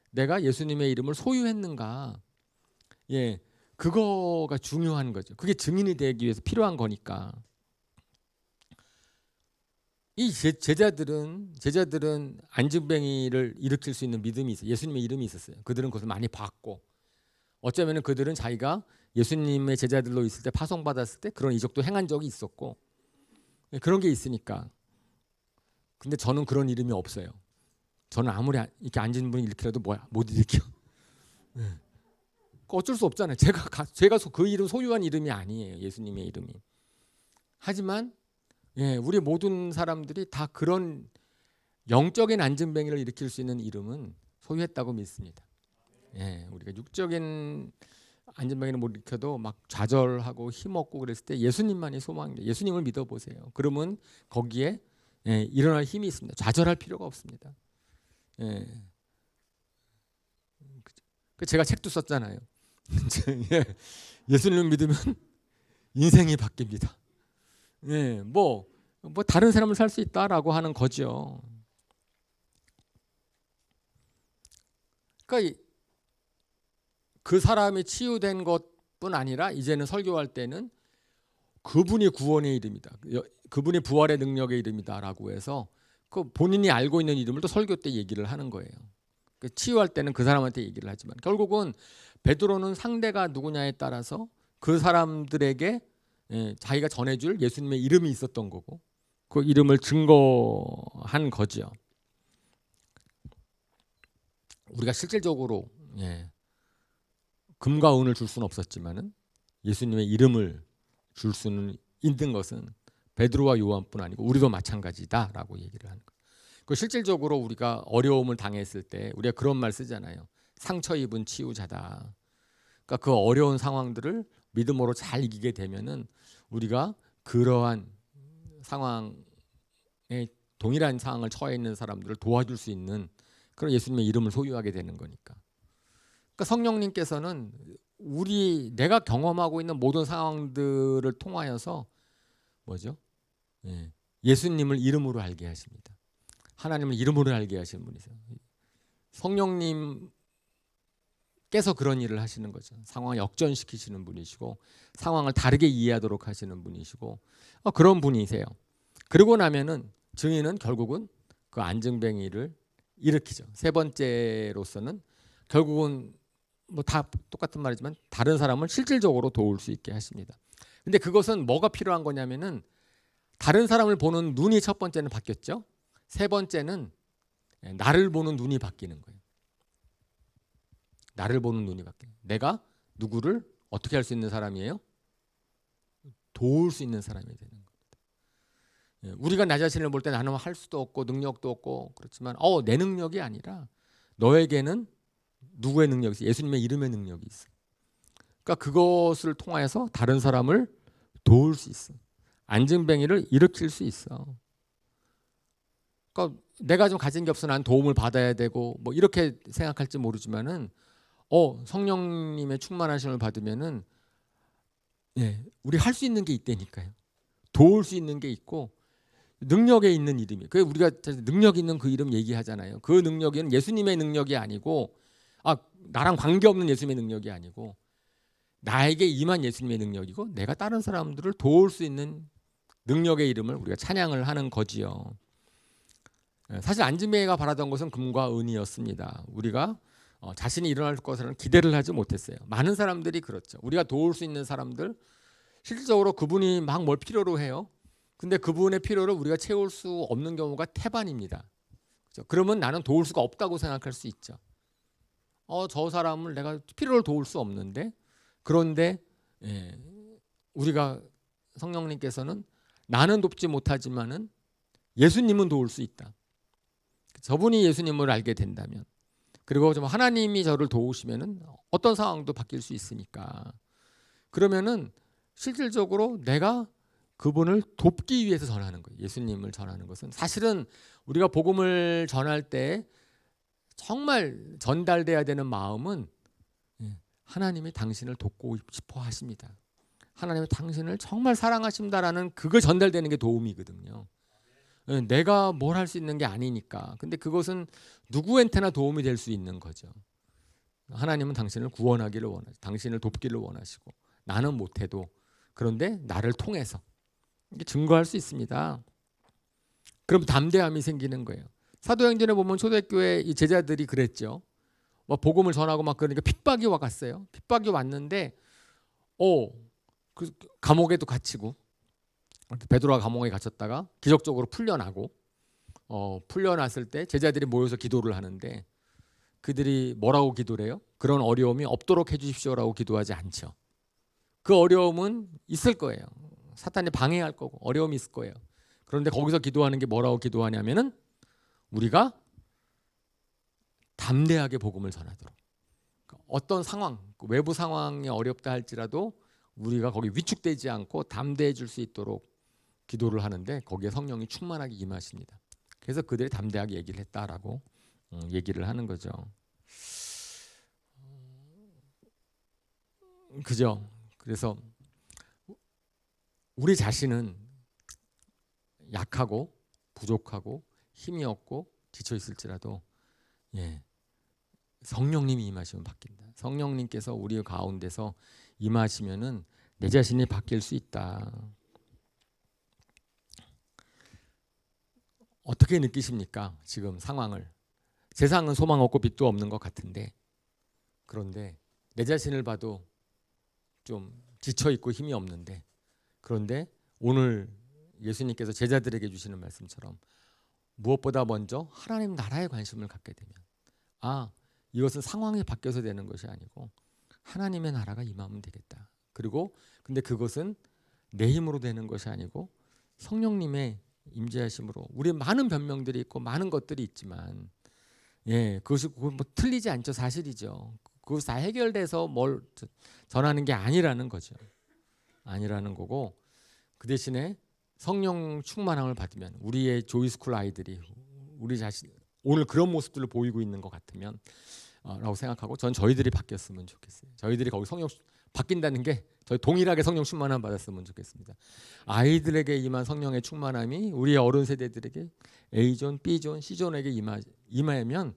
내가 예수님의 이름을 소유했는가. 예, 그거가 중요한 거죠. 그게 증인이 되기 위해서 필요한 거니까. 이 제자들은 안진뱅이를 일으킬 수 있는 믿음이 있어요. 예수님의 이름이 있었어요. 그들은 그것을 많이 봤고, 어쩌면 그들은 자기가 예수님의 제자들로 있을 때 파송받았을 때 그런 이적도 행한 적이 있었고, 그런 게 있으니까. 근데 저는 그런 이름이 없어요. 저는 아무리 이렇게 앉은 분이 일으키라도 못 일으켜. 어쩔 수 없잖아요. 제가 그 이름 소유한 이름이 아니에요. 예수님의 이름이. 하지만 우리 모든 사람들이 다 그런 영적인 안진뱅이를 일으킬 수 있는 이름은 소유했다고 믿습니다. 우리가 육적인 안진뱅이는 못 일으켜도 막 좌절하고 힘없고 그랬을 때 예수님만이 소망입니다. 예수님을 믿어보세요. 그러면 거기에 일어날 힘이 있습니다. 좌절할 필요가 없습니다. 제가 책도 썼잖아요. 예수님을 믿으면 인생이 바뀝니다. 뭐 다른 삶을 살 수 있다라고 하는 거죠. 그러니까 그 사람이 치유된 것뿐 아니라 이제는 설교할 때는 그분이 구원의 이름이다. 그분이 부활의 능력의 이름이다라고 해서 그 본인이 알고 있는 이름을 또 설교 때 얘기를 하는 거예요. 치유할 때는 그 사람한테 얘기를 하지만 결국은 베드로는 상대가 누구냐에 따라서 그 사람들에게 자기가 전해줄 예수님의 이름이 있었던 거고 그 이름을 증거한 거죠. 우리가 실질적으로 금과 은을 줄 수는 없었지만은 예수님의 이름을 줄 수는 있는 것은 베드로와 요한뿐 아니고 우리도 마찬가지다라고 얘기를 하는 거예요. 그 실질적으로 우리가 어려움을 당했을 때 우리가 그런 말 쓰잖아요. 상처 입은 치유자다. 그러니까 그 어려운 상황들을 믿음으로 잘 이기게 되면은 우리가 그러한 상황에 동일한 상황을 처해 있는 사람들을 도와줄 수 있는 그런 예수님의 이름을 소유하게 되는 거니까. 그러니까 성령님께서는 내가 경험하고 있는 모든 상황들을 통하여서 뭐죠? 예수님을 이름으로 알게 하십니다. 하나님을 이름으로 알게 하시는 분이세요. 성령님께서 그런 일을 하시는 거죠. 상황을 역전시키시는 분이시고 상황을 다르게 이해하도록 하시는 분이시고 그런 분이세요. 그러고 나면은 증인은 결국은 그 안진뱅이를 일으키죠. 세 번째로서는 결국은 뭐 다 똑같은 말이지만 다른 사람을 실질적으로 도울 수 있게 하십니다. 근데 그것은 뭐가 필요한 거냐면은 다른 사람을 보는 눈이 첫 번째는 바뀌었죠. 세 번째는 나를 보는 눈이 바뀌는 거예요. 나를 보는 눈이 바뀌는. 내가 누구를 어떻게 할 수 있는 사람이에요? 도울 수 있는 사람이 되는 겁니다. 우리가 나 자신을 볼 때 나는 할 수도 없고 능력도 없고 그렇지만 내 능력이 아니라 너에게는 누구의 능력이 있어? 예수님의 이름의 능력이 있어. 그러니까 그것을 통해서 다른 사람을 도울 수 있어. 안진뱅이를 일으킬 수 있어. 그러니까 내가 좀 가진 게 없어 난 도움을 받아야 되고 뭐 이렇게 생각할지 모르지만은 성령님의 충만하심을 받으면은 우리 할 수 있는 게 있다니까요. 도울 수 있는 게 있고 능력에 있는 이름이. 그 우리가 능력 있는 그 이름 얘기하잖아요. 그 능력은 예수님의 능력이 아니고 나랑 관계없는 예수님의 능력이 아니고 나에게 임한 예수님의 능력이고 내가 다른 사람들을 도울 수 있는 능력의 이름을 우리가 찬양을 하는 거지요. 사실 안진뱅이가 바라던 것은 금과 은이었습니다. 우리가 자신이 일어날 것을 기대를 하지 못했어요. 많은 사람들이 그렇죠. 우리가 도울 수 있는 사람들 실질적으로 그분이 막 뭘 필요로 해요. 근데 그분의 필요를 우리가 채울 수 없는 경우가 태반입니다. 그렇죠? 그러면 나는 도울 수가 없다고 생각할 수 있죠. 저 사람을 내가 필요를 도울 수 없는데 그런데 우리가 성령님께서는 나는 돕지 못하지만은 예수님은 도울 수 있다. 저분이 예수님을 알게 된다면 그리고 좀 하나님이 저를 도우시면은 어떤 상황도 바뀔 수 있으니까 그러면은 실질적으로 내가 그분을 돕기 위해서 전하는 거예요. 예수님을 전하는 것은 사실은 우리가 복음을 전할 때 정말 전달돼야 되는 마음은 하나님이 당신을 돕고 싶어 하십니다. 하나님이 당신을 정말 사랑하신다라는 그거 전달되는 게 도움이거든요. 내가 뭘 할 수 있는 게 아니니까. 근데 그것은 누구한테나 도움이 될 수 있는 거죠. 하나님은 당신을 구원하기를 원하시고 당신을 돕기를 원하시고 나는 못해도 그런데 나를 통해서 이게 증거할 수 있습니다. 그럼 담대함이 생기는 거예요. 사도행전에 보면 초대교회 이 제자들이 그랬죠. 뭐 복음을 전하고 막 그러니까 핍박이 와갔어요. 핍박이 왔는데 그 감옥에도 갇히고 베드로가 감옥에 갇혔다가 기적적으로 풀려나고 풀려났을 때 제자들이 모여서 기도를 하는데 그들이 뭐라고 기도를 해요? 그런 어려움이 없도록 해주십시오라고 기도하지 않죠. 그 어려움은 있을 거예요. 사탄이 방해할 거고 어려움이 있을 거예요. 그런데 거기서 기도하는 게 뭐라고 기도하냐면은 우리가 담대하게 복음을 전하도록 어떤 상황, 외부 상황이 어렵다 할지라도 우리가 거기 위축되지 않고 담대해질 수 있도록 기도를 하는데 거기에 성령이 충만하게 임하십니다. 그래서 그들이 담대하게 얘기를 했다라고 얘기를 하는 거죠. 그죠? 그래서 우리 자신은 약하고 부족하고 힘이 없고 지쳐 있을지라도 성령님이 임하시면 바뀐다. 성령님께서 우리 가운데서 임하시면은 내 자신이 바뀔 수 있다. 어떻게 느끼십니까? 지금 상황을. 세상은 소망 없고 빛도 없는 것 같은데 그런데 내 자신을 봐도 좀 지쳐 있고 힘이 없는데 그런데 오늘 예수님께서 제자들에게 주시는 말씀처럼 무엇보다 먼저 하나님 나라에 관심을 갖게 되면 이것은 상황이 바뀌어서 되는 것이 아니고 하나님의 나라가 임하면 되겠다. 그리고 근데 그것은 내 힘으로 되는 것이 아니고 성령님의 임재하심으로 우리 많은 변명들이 있고 많은 것들이 있지만 그것이 뭐 틀리지 않죠. 사실이죠. 그것이 다 해결돼서 뭘 전하는 게 아니라는 거죠. 아니라는 거고 그 대신에 성령 충만함을 받으면 우리의 조이스쿨 아이들이 우리 자신 오늘 그런 모습들을 보이고 있는 것 같으면 라고 생각하고 전 저희들이 바뀌었으면 좋겠어요. 저희들이 거기 성령 바뀐다는 게 저희 동일하게 성령 충만함 받았으면 좋겠습니다. 아이들에게 임한 성령의 충만함이 우리의 어른 세대들에게 A존, B존, C존에게 임하면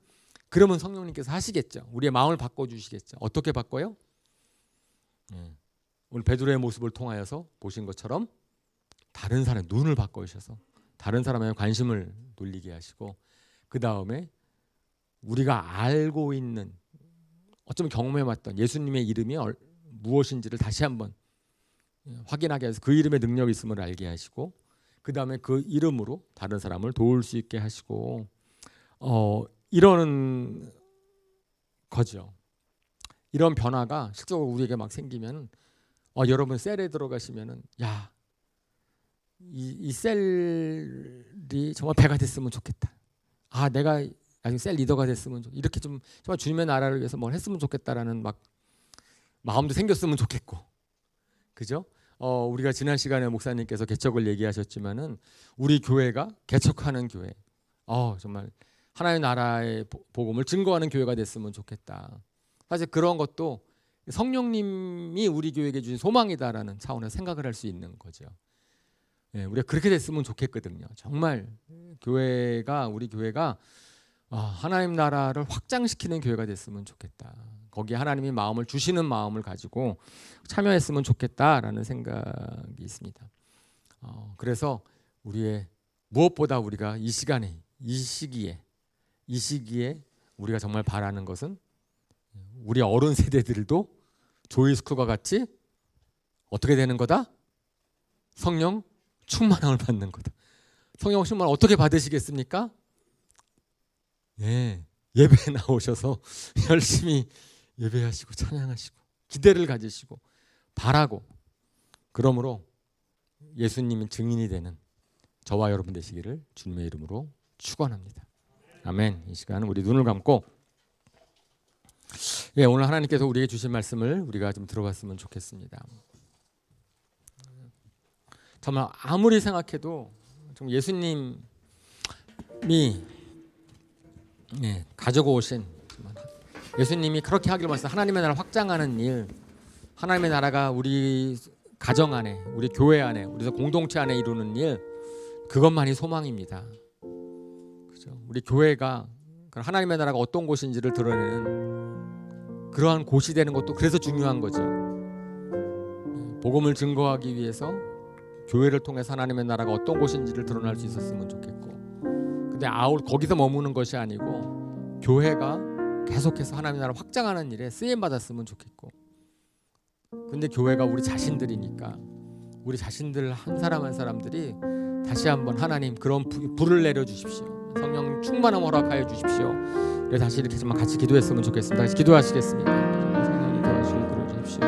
그러면 성령님께서 하시겠죠. 우리의 마음을 바꿔주시겠죠. 어떻게 바꿔요? 오늘 베드로의 모습을 통하여서 보신 것처럼 다른 사람의 눈을 바꿔주셔서 다른 사람의 관심을 돌리게 하시고 그 다음에 우리가 알고 있는 어쩌면 경험해왔던 예수님의 이름이 무엇인지를 다시 한번 확인하게 해서 그 이름의 능력이 있음을 알게 하시고 그 다음에 그 이름으로 다른 사람을 도울 수 있게 하시고 이러는 거죠. 이런 변화가 실제로 우리에게 막 생기면 여러분 셀에 들어가시면은 이 셀이 정말 배가 됐으면 좋겠다. 내가 나중에 셀 리더가 됐으면 이렇게 좀 정말 주님의 나라를 위해서 뭘 했으면 좋겠다라는 막 마음도 생겼으면 좋겠고, 그죠? 우리가 지난 시간에 목사님께서 개척을 얘기하셨지만은 우리 교회가 개척하는 교회, 정말 하나님의 나라의 복음을 증거하는 교회가 됐으면 좋겠다. 사실 그런 것도 성령님이 우리 교회에게 주신 소망이다라는 차원에서 생각을 할 수 있는 거죠. 우리가 그렇게 됐으면 좋겠거든요. 정말 우리 교회가 하나님 나라를 확장시키는 교회가 됐으면 좋겠다. 거기에 하나님이 마음을 주시는 마음을 가지고 참여했으면 좋겠다라는 생각이 있습니다. 그래서 무엇보다 우리가 이 시간에 이 시기에 우리가 정말 바라는 것은 우리 어른 세대들도 조이스쿨과 같이 어떻게 되는 거다? 성령 충만함을 받는 거다. 성령 충만을 어떻게 받으시겠습니까? 예배에 나오셔서 열심히 예배하시고 찬양하시고 기대를 가지시고 바라고, 그러므로 예수님이 증인이 되는 저와 여러분 되시기를 주님의 이름으로 축원합니다. 아멘. 이 시간은 우리 눈을 감고 오늘 하나님께서 우리에게 주신 말씀을 우리가 좀 들어봤으면 좋겠습니다. 정말 아무리 생각해도 좀 예수님이 가지고 오신, 예수님이 그렇게 하기로 말씀, 하나님의 나라 확장하는 일, 하나님의 나라가 우리 가정 안에, 우리 교회 안에, 우리 공동체 안에 이루는 일, 그것만이 소망입니다. 그죠? 우리 교회가 하나님의 나라가 어떤 곳인지를 드러내는 그러한 곳이 되는 것도 그래서 중요한 거죠. 복음을 증거하기 위해서 교회를 통해서 하나님의 나라가 어떤 곳인지를 드러날 수 있었으면 좋겠고, 근데 거기서 머무는 것이 아니고 교회가 계속해서 하나님의 나라를 확장하는 일에 쓰임 받았으면 좋겠고, 근데 교회가 우리 자신들이니까 우리 자신들 한 사람 한 사람들이 다시 한번 하나님 그런 불을 내려 주십시오. 성령 충만함 허락하여 주십시오. 그래서 다시 이렇게 좀 같이 기도했으면 좋겠습니다. 다시 기도하시겠습니다. 성령님 도와주시고 그러 주십시오.